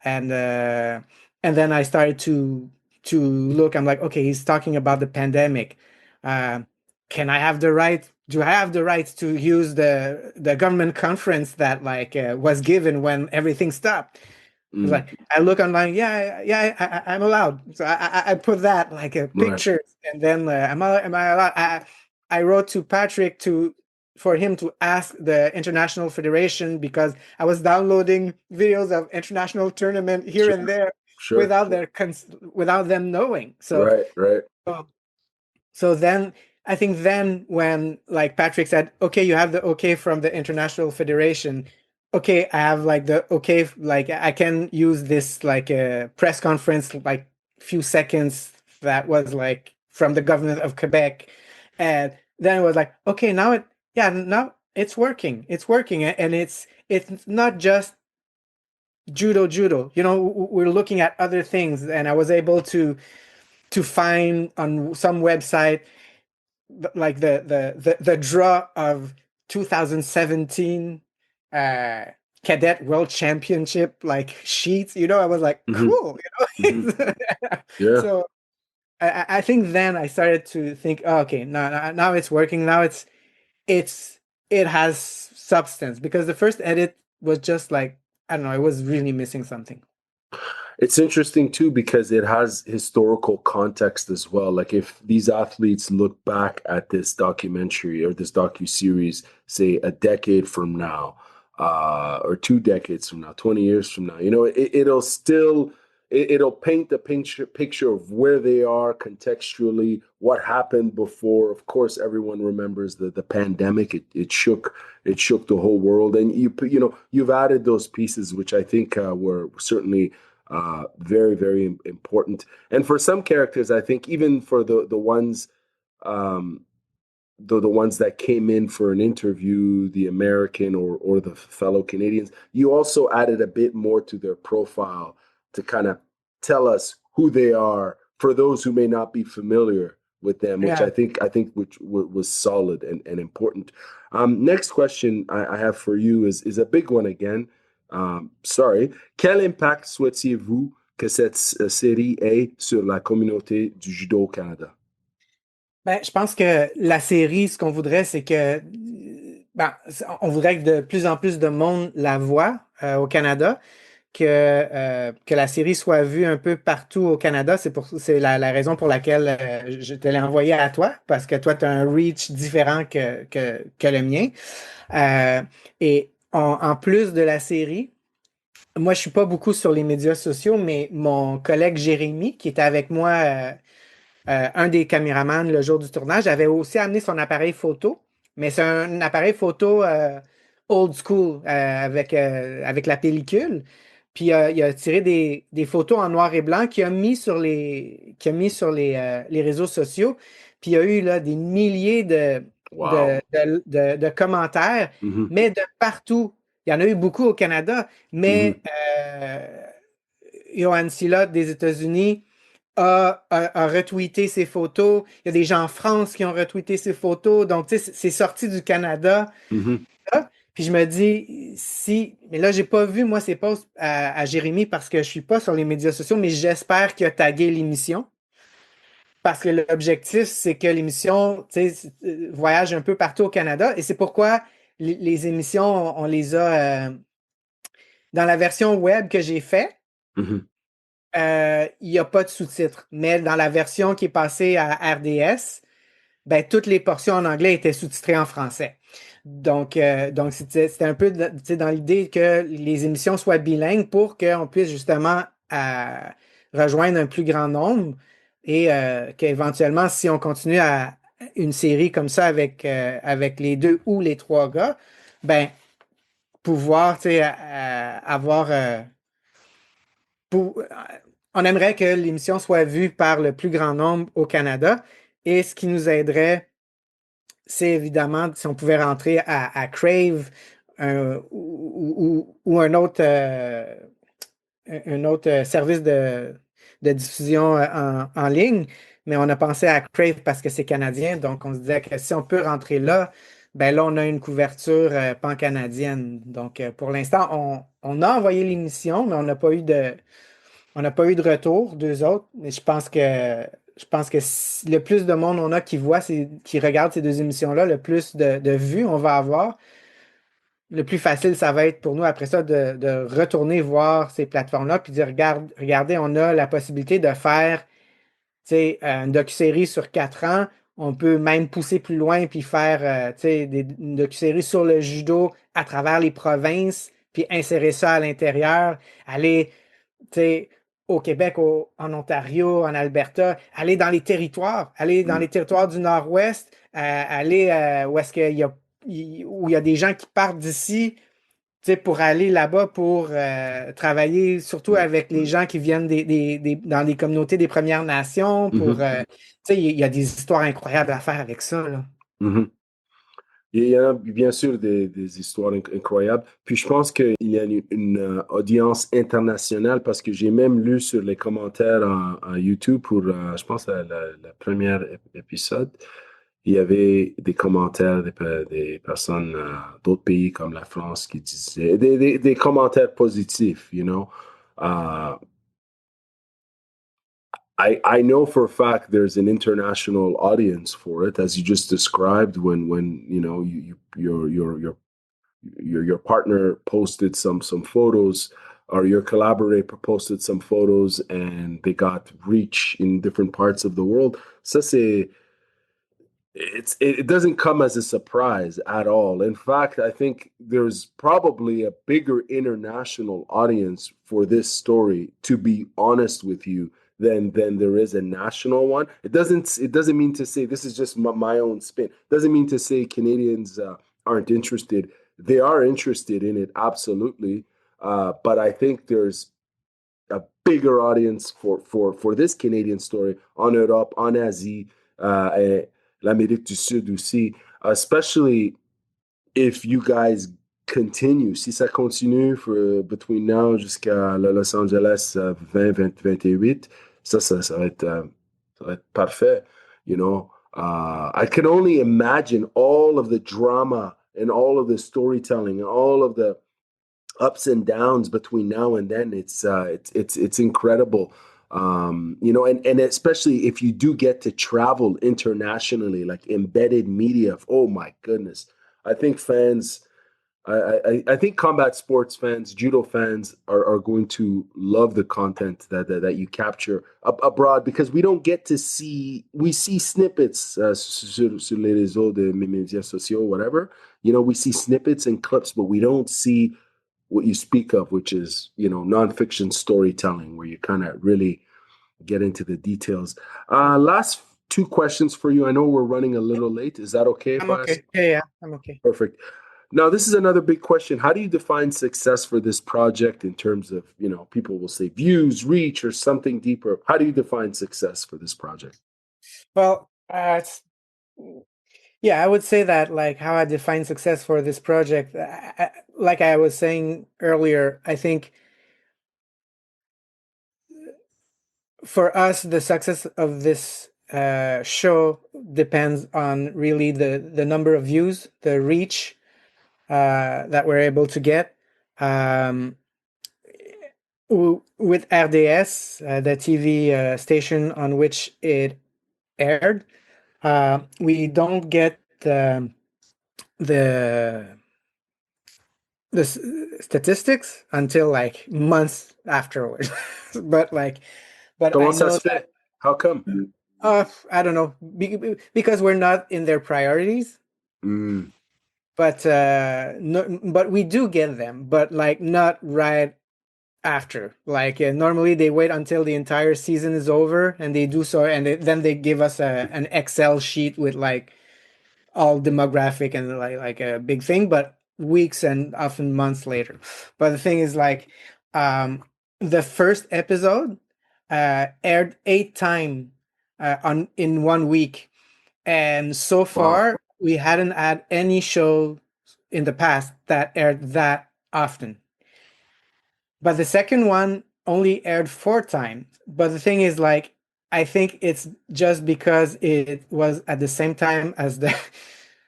and then I started to look. I'm like, okay, he's talking about the pandemic. Uh, can I have the right? Do I have the right to use the government conference that like was given when everything stopped? It's Mm, like I look online, yeah, yeah, I'm allowed. So I put that like a right. picture, and then am I allowed? I wrote to Patrick for him to ask the International Federation because I was downloading videos of international tournament here Sure. and there Sure. without them knowing. Right, right. So then I think then when like Patrick said, okay, you have the okay from the International Federation. Okay, I have like the okay, like I can use this like a press conference, like few seconds that was like from the government of Quebec. And then it was like, okay, now it's working. It's working. And it's not just judo. We're looking at other things. And I was able to find on some website like the draw of 2017 uh cadet world championship like sheets. I was like, Hmm. cool. Hmm. Yeah. So I think then I started to think, oh, okay, now it's working. Now it's it has substance, because the first edit was just like, I don't know, it was really missing something. It's interesting too because it has historical context as well. Like if these athletes look back at this documentary or this docu-series, say a decade from now, or 2 decades from now, 20 years from now, it'll paint the picture of where they are contextually, what happened before. Of course, everyone remembers the pandemic. It shook the whole world, and you've added those pieces, which I think were certainly very, very important. And for some characters, I think even for the ones um, the ones that came in for an interview, the American or the fellow Canadians, you also added a bit more to their profile to kind of tell us who they are for those who may not be familiar with them, which Yeah. I think which was solid and important. Next question I have for you is a big one again. Sorry. Quel impact souhaitiez-vous que cette série ait sur la communauté du judo au Canada? Ben, je pense que la série, ce qu'on voudrait, c'est que ben, on voudrait que de plus en plus de monde la voit au Canada. que la série soit vue un peu partout au Canada. C'est la raison pour laquelle je te l'ai envoyée à toi, parce que toi, tu as un reach différent que le mien. Et en plus de la série, moi, je suis pas beaucoup sur les médias sociaux, mais mon collègue Jérémy, qui était avec moi, un des caméramans le jour du tournage, avait aussi amené son appareil photo, mais c'est un appareil photo old school avec la pellicule. Puis il a tiré des photos en noir et blanc qu'il a mis sur les réseaux sociaux. Puis il y a eu là, des milliers Wow. de commentaires, Mhm, mais de partout. Il y en a eu beaucoup au Canada, mais mhm, Johan Silla des États-Unis a retweeté ses photos. Il y a des gens en France qui ont retweeté ses photos. Donc, tu sais, c'est sorti du Canada. mhm, Là. Puis je me dis, si. Mais là, j'ai pas vu, moi, ces posts à Jérémy parce que je suis pas sur les médias sociaux, mais j'espère qu'il a tagué l'émission. Parce que l'objectif, c'est que l'émission, tu sais, voyage un peu partout au Canada. Et c'est pourquoi les émissions, on les a dans la version web que j'ai faite. mhm. Il n'y a pas de sous-titres. Mais dans la version qui est passée à RDS, ben, toutes les portions en anglais étaient sous-titrées en français. Donc c'était un peu tu sais, dans l'idée que les émissions soient bilingues pour qu'on puisse justement rejoindre un plus grand nombre et qu'éventuellement, si on continue à une série comme ça avec les deux ou les trois gars, ben, pouvoir tu sais, avoir pour- on aimerait que l'émission soit vue par le plus grand nombre au Canada. Et ce qui nous aiderait, c'est évidemment si on pouvait rentrer à Crave ou un autre service de diffusion en ligne. Mais on a pensé à Crave parce que c'est canadien. Donc, on se disait que si on peut rentrer là, ben là, on a une couverture pan-canadienne. Donc, pour l'instant, on a envoyé l'émission, mais on n'a pas eu de retour d'eux autres, mais je pense que le plus de monde on a qui regarde ces deux émissions-là, le plus de vues on va avoir, le plus facile ça va être pour nous après ça de retourner voir ces plateformes-là puis de dire, regardez, on a la possibilité de faire, tu sais, une docu-série sur 4 ans. On peut même pousser plus loin puis faire, tu sais, une docu-série sur le judo à travers les provinces puis insérer ça à l'intérieur, aller tu sais, au Québec, en Ontario, en Alberta, aller dans les territoires du Nord-Ouest, aller où est-ce qu'il y a, où il y a des gens qui partent d'ici, tu sais, pour aller là-bas pour travailler, surtout avec les gens qui viennent dans les communautés des Premières Nations, Mhm, tu sais, il y a des histoires incroyables à faire avec ça, là. mhm. Il y a bien sûr des histoires incroyables. Puis je pense qu'il y a une audience internationale parce que j'ai même lu sur les commentaires en YouTube pour, je pense, la première épisode. Il y avait des commentaires des personnes d'autres pays comme la France qui disaient des commentaires positifs, you know. Uh, I know for a fact there's an international audience for it, as you just described. When you know your partner posted some photos, or your collaborator posted some photos, and they got reach in different parts of the world. Ça c'est it doesn't come as a surprise at all. In fact, I think there's probably a bigger international audience for this story, to be honest with you, than there is a national one. It doesn't mean to say, this is just my own spin. It doesn't mean to say Canadians aren't interested. They are interested in it, absolutely. But I think there's a bigger audience for this Canadian story en Europe, en Asie, et l'Amérique du Sud aussi, especially if you guys continue. Si ça continue between now jusqu'à Los Angeles 2028, ça va être parfait. You know, I can only imagine all of the drama and all of the storytelling and all of the ups and downs between now and then. It's incredible. You know, and especially if you do get to travel internationally, like embedded media. Oh my goodness. I think fans I think combat sports fans, judo fans are going to love the content that you capture abroad, because we don't get to see, we see snippets sur les réseaux de médias sociaux, whatever. You know, we see snippets and clips, but we don't see what you speak of, which is, you know, nonfiction storytelling, where you kind of really get into the details. Last two questions for you. I know we're running a little late. Is that okay if I'm I ask? okay. Yeah, I'm okay. Perfect. Now, this is another big question. How do you define success for this project in terms of, you know, people will say views, reach, or something deeper? How do you define success for this project? Well, yeah, I would say that like how I define success for this project, like I was saying earlier, I think for us, the success of this show depends on really the number of views, the reach that we're able to get. With RDS, the TV station on which it aired, we don't get the statistics until like months afterwards. but like, but I Comment ça know se that fait? How come? I don't know, because we're not in their priorities. Mm, But no, but we do get them, but like not right after. Like normally they wait until the entire season is over and they do so, and then they give us an Excel sheet with like all demographic and like a big thing, but weeks and often months later. But the thing is like the first episode aired 8 times on in 1 week, and so wow. far we hadn't had any show in the past that aired that often. But the second one only aired 4 times. But the thing is, like, I think it's just because it was at the same time as the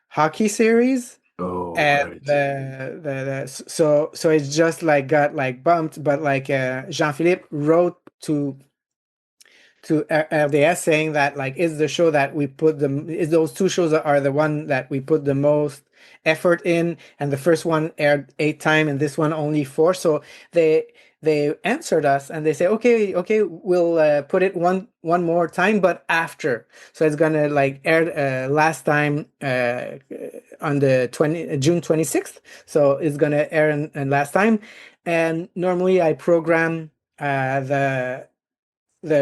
hockey series, Oh, and right. so it's just like got like bumped. But like Jean-Philippe wrote to RDS saying that like is the show that we put them is those two shows that are the one that we put the most effort in, and the first one aired 8 times and this one only 4. So they answered us and they say okay, we'll put it one more time, but after. So it's gonna like air last time on the June 26th. So it's gonna air in last time. And normally I program the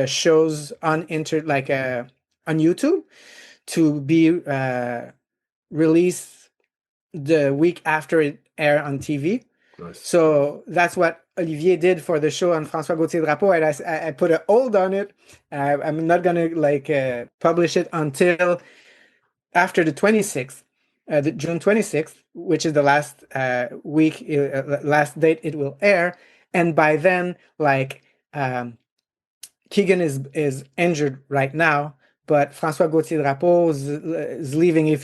shows on on YouTube to be released the week after it air on TV. Nice. So that's what Olivier did for the show on François Gauthier-Drapeau, and I put a hold on it. I'm not gonna like publish it until after the 26th, the June 26th, which is the last week, last date it will air, and by then, like. Keagan is injured right now, but François Gauthier-Drapeau is leaving if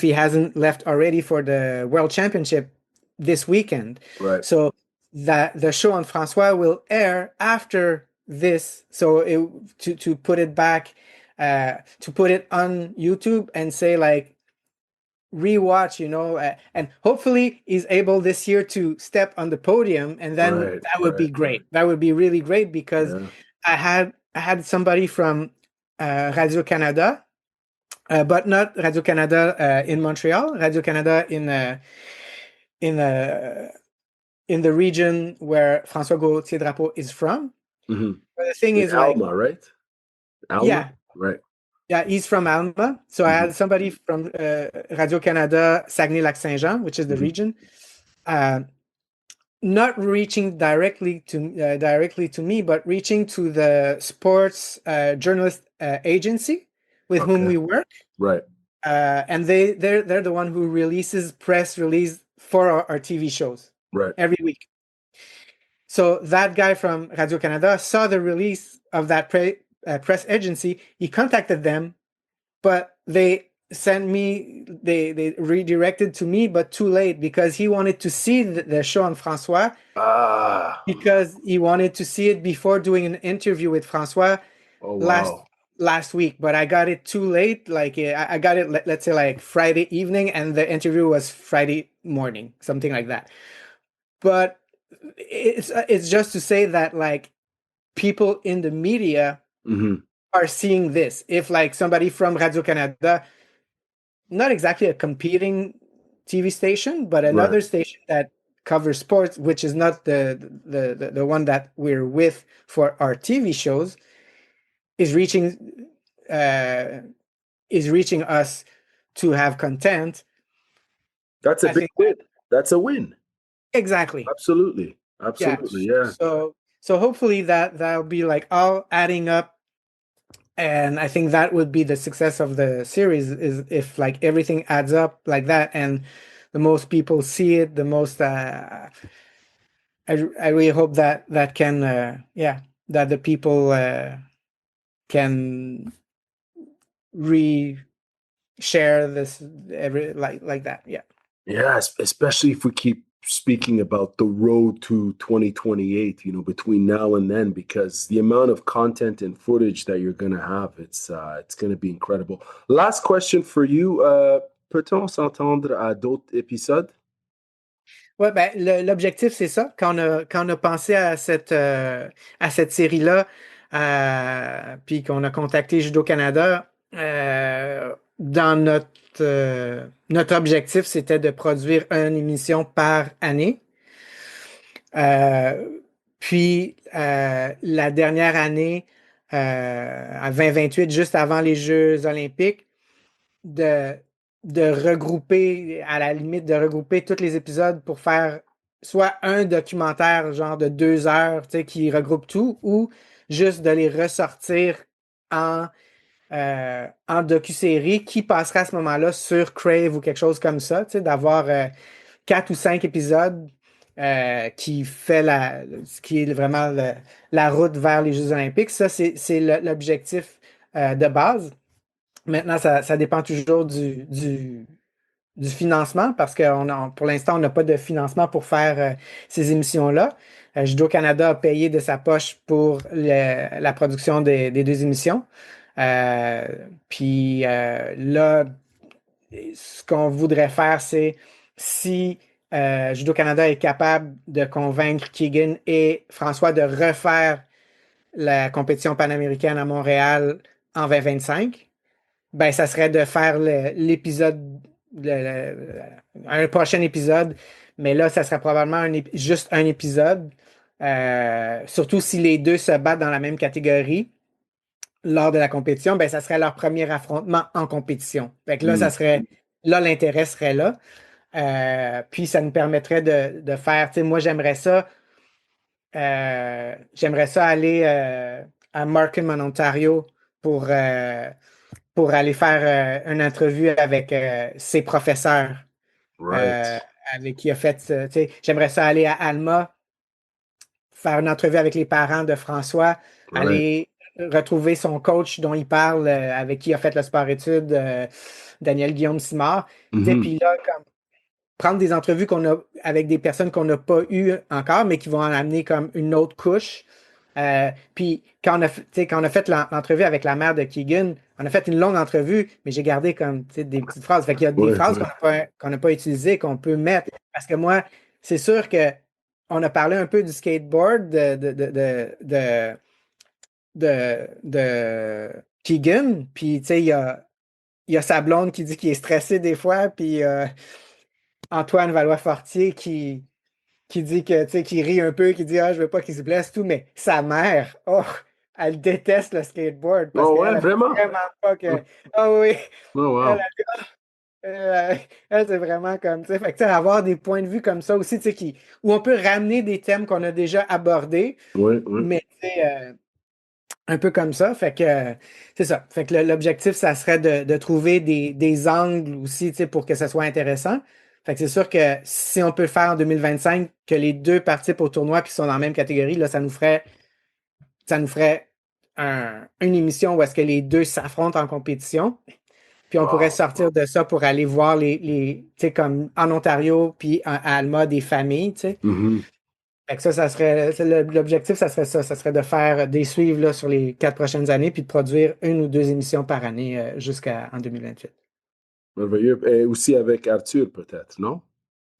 he hasn't left already for the World Championship this weekend. Right. So that the show on François will air after this. So to put it back, to put it on YouTube and say like rewatch, and hopefully he's able this year to step on the podium, and then Right. that would be Right. great. That would be really great because Yeah. I had somebody from Radio Canada, but not Radio Canada in Montreal, Radio Canada in in the region where François Gauthier-Drapeau is from. Hmm. But the thing In is, like, Alma, right? Alma? yeah, Right. yeah, he's from Alma. So I Hmm. had somebody from Radio Canada, Saguenay-Lac-Saint-Jean, which is the Hmm. region. Uh, not reaching directly to me, but reaching to the sports journalist agency with whom Okay. we work, Right. and they're the one who releases press release for our TV shows Right. every week. So that guy from Radio Canada saw the release of that press agency. He contacted them, but they redirected to me, but too late, because he wanted to see the show on François, Ah. because he wanted to see it before doing an interview with François Oh, last wow. last week, but I got it too late. Like I got it, let's say like Friday evening, and the interview was Friday morning, something like that. But it's just to say that like people in the media Mhm. are seeing this. If like somebody from Radio Canada, not exactly a competing TV station, but Right. another station that covers sports, which is not the one that we're with for our TV shows, is reaching uh, is reaching us to have content. That's a I big think win. That's a win. exactly. Absolutely. Yeah. Absolutely. Yeah. So hopefully that'll be like all adding up. And I think that would be the success of the series is if like everything adds up like that and the most people see it, the most I really hope that that can yeah, that the people can re share this every like that. Yeah. Yeah, especially if we keep speaking about the road to 2028, between now and then, because the amount of content and footage that you're going to have, it's going to be incredible. Last question for you. Peut-on s'entendre à d'autres épisodes? Ouais, ben, l'objectif, c'est ça. Quand on a pensé à cette série-là, puis qu'on a contacté Judo Canada, dans notre objectif, c'était de produire une émission par année. Euh, Puis, la dernière année, à 2028, juste avant les Jeux olympiques, de, de regrouper, à la limite, de regrouper tous les épisodes pour faire soit un documentaire genre de 2 heures, tu sais, qui regroupe tout, ou juste de les ressortir en docu-série qui passera à ce moment-là sur Crave ou quelque chose comme ça, tu sais, d'avoir 4 ou 5 épisodes qui fait qui est vraiment la route vers les Jeux olympiques. Ça, c'est l'objectif de base. Maintenant, ça dépend toujours du financement parce que pour l'instant, on n'a pas de financement pour faire ces émissions-là. Judo-Canada a payé de sa poche pour la production des 2 émissions. Euh, Puis là, ce qu'on voudrait faire, c'est si Judo-Canada est capable de convaincre Keagan et François de refaire la compétition panaméricaine à Montréal en 2025, ben, ça serait de faire l'épisode, un prochain épisode, mais là, ça serait probablement juste un épisode, surtout si les deux se battent dans la même catégorie lors de la compétition, ben, ça serait leur premier affrontement en compétition. Fait que là, Hmm. là, l'intérêt serait là. Puis ça nous permettrait de faire, tu sais, moi, j'aimerais ça aller à Markham, en Ontario, pour, euh, pour aller faire une entrevue avec ses professeurs Right. euh, avec qui il a fait, tu sais, j'aimerais ça aller à Alma, faire une entrevue avec les parents de François, Right. aller retrouver son coach dont il parle, avec qui il a fait le sport-études, Daniel Guillaume Simard. Tu sais, Mhm. puis là, comme prendre des entrevues qu'on a avec des personnes qu'on n'a pas eues encore, mais qui vont en amener comme une autre couche. Puis quand on a fait l'entrevue avec la mère de Keagan, on a fait une longue entrevue, mais j'ai gardé comme des petites phrases. Fait qu'il y a des Ouais, phrases ouais. qu'on n'a pas utilisées, qu'on peut mettre. Parce que moi, c'est sûr que on a parlé un peu du skateboard de Keagan. Puis tu sais, il y a sa blonde qui dit qu'il est stressé des fois, puis Antoine Valois-Fortier qui dit que, tu sais, qui rit un peu, qui dit, ah, je veux pas qu'il se blesse, tout, mais sa mère, oh, elle déteste le skateboard parce Oh ouais, qu'elle a vraiment? vraiment pas que, ah oui, Oh elle, wow. elle, c'est vraiment comme, tu sais, fait que, tu sais, avoir des points de vue comme ça aussi, tu sais, où on peut ramener des thèmes qu'on a déjà abordés, Ouais, ouais. mais, tu sais, un peu comme ça. Fait que c'est ça. Fait que l'objectif, ça serait de trouver des angles aussi, tu sais, pour que ça soit intéressant. Fait que c'est sûr que si on peut le faire en 2025, que les deux participent au tournoi puis sont dans la même catégorie, là, ça nous ferait une émission où est-ce que les deux s'affrontent en compétition. Puis on pourrait Wow. sortir de ça pour aller voir tu sais, comme en Ontario puis à Alma, des familles, tu sais. Mhm. Fait que ça serait l'objectif, ça serait ça. Ça serait de faire des suives là, sur les 4 prochaines années, puis de produire 1 ou 2 émissions par année jusqu'à en 2028. Merveilleux. Et aussi avec Arthur, peut-être, non?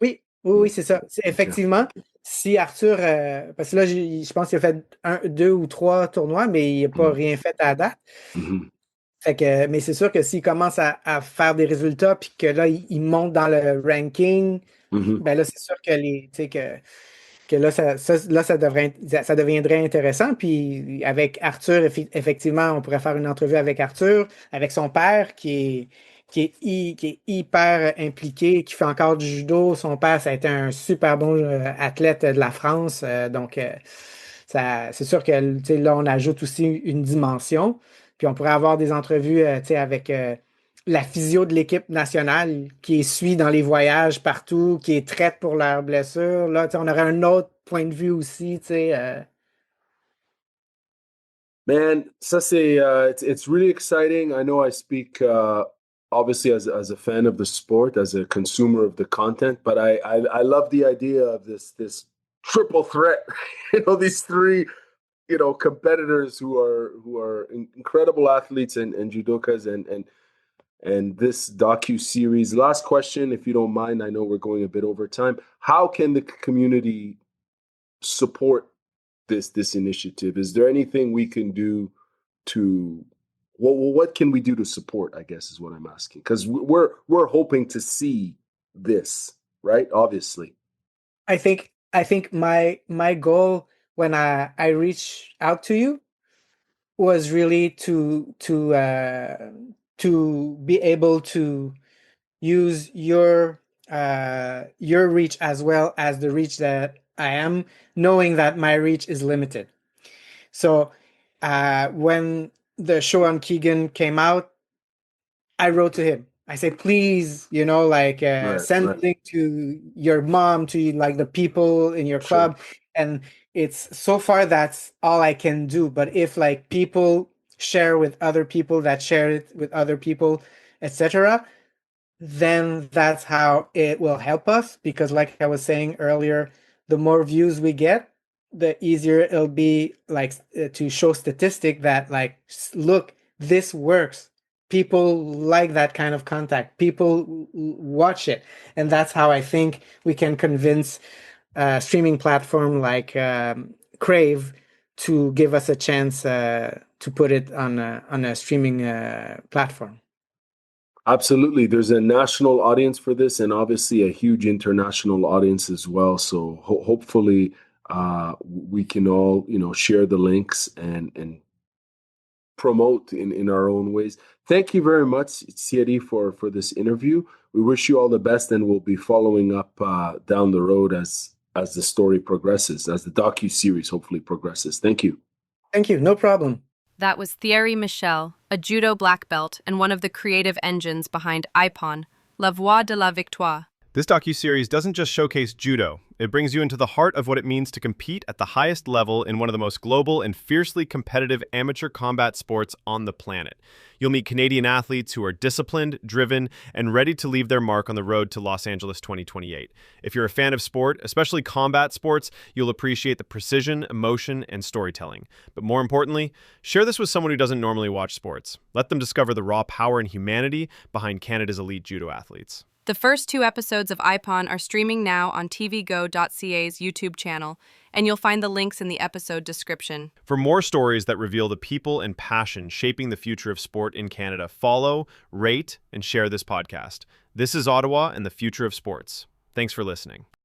Oui, oui, Mm. oui, c'est ça. OK. Effectivement, si Arthur, parce que là, je pense qu'il a fait 2 ou 3 tournois, mais il n'a pas Mhm. rien fait à date. Mhm. Fait que, mais c'est sûr que s'il commence à faire des résultats, puis que là, il monte dans le ranking, Mhm. ben là, c'est sûr que tu sais, que là, là, ça deviendrait intéressant. Puis avec Arthur, effectivement, on pourrait faire une entrevue avec Arthur, avec son père qui est hyper impliqué, qui fait encore du judo. Son père, ça a été un super bon athlète de la France. Donc, c'est sûr que tu sais, là, on ajoute aussi une dimension. Puis on pourrait avoir des entrevues tu sais, avec la physio de l'équipe nationale qui suit dans les voyages partout, qui est traite pour leurs blessures. Là, tu sais, on aurait un autre point de vue aussi. Tu sais, Man, ça c'est it's really exciting. I know I speak obviously as a fan of the sport, as a consumer of the content, but I love the idea of this triple threat. You know, these three competitors who are incredible athletes and judokas and this docu-series. Last question, if you don't mind. I know we're going a bit over time. How can the community support this initiative? Is there anything we can do to what can we do to support, I guess is what I'm asking, because we're hoping to see this, right? Obviously. I think my goal when I reached out to you was really to be able to use your reach as well as the reach that I am, knowing that my reach is limited. So when the show on Keagan came out, I wrote to him. I said, please, like Right, send right. the link to your mom, to like the people in your Sure. club. And it's so far that's all I can do. But if like people share with other people that share it with other people, etc., then that's how it will help us. Because like I was saying earlier, the more views we get, the easier it'll be like to show statistic that like look, this works. People like that kind of contact. People watch it, and that's how I think we can convince a streaming platform like Crave to give us a chance to put it on a streaming platform. Absolutely. There's a national audience for this and obviously a huge international audience as well. So hopefully we can all, share the links and promote in our own ways. Thank you very much, Thiéry, for this interview. We wish you all the best, and we'll be following up down the road as the story progresses, as the docu-series hopefully progresses. Thank you. Thank you. No problem. That was Thiéry Michel, a judo black belt and one of the creative engines behind IPPON, La Voie de la Victoire. This docu-series doesn't just showcase judo. It brings you into the heart of what it means to compete at the highest level in one of the most global and fiercely competitive amateur combat sports on the planet. You'll meet Canadian athletes who are disciplined, driven, and ready to leave their mark on the road to Los Angeles 2028. If you're a fan of sport, especially combat sports, you'll appreciate the precision, emotion, and storytelling. But more importantly, share this with someone who doesn't normally watch sports. Let them discover the raw power and humanity behind Canada's elite judo athletes. The first 2 episodes of IPPON are streaming now on TVGO.ca's YouTube channel, and you'll find the links in the episode description. For more stories that reveal the people and passion shaping the future of sport in Canada, follow, rate, and share this podcast. This is Ottawa and the future of sports. Thanks for listening.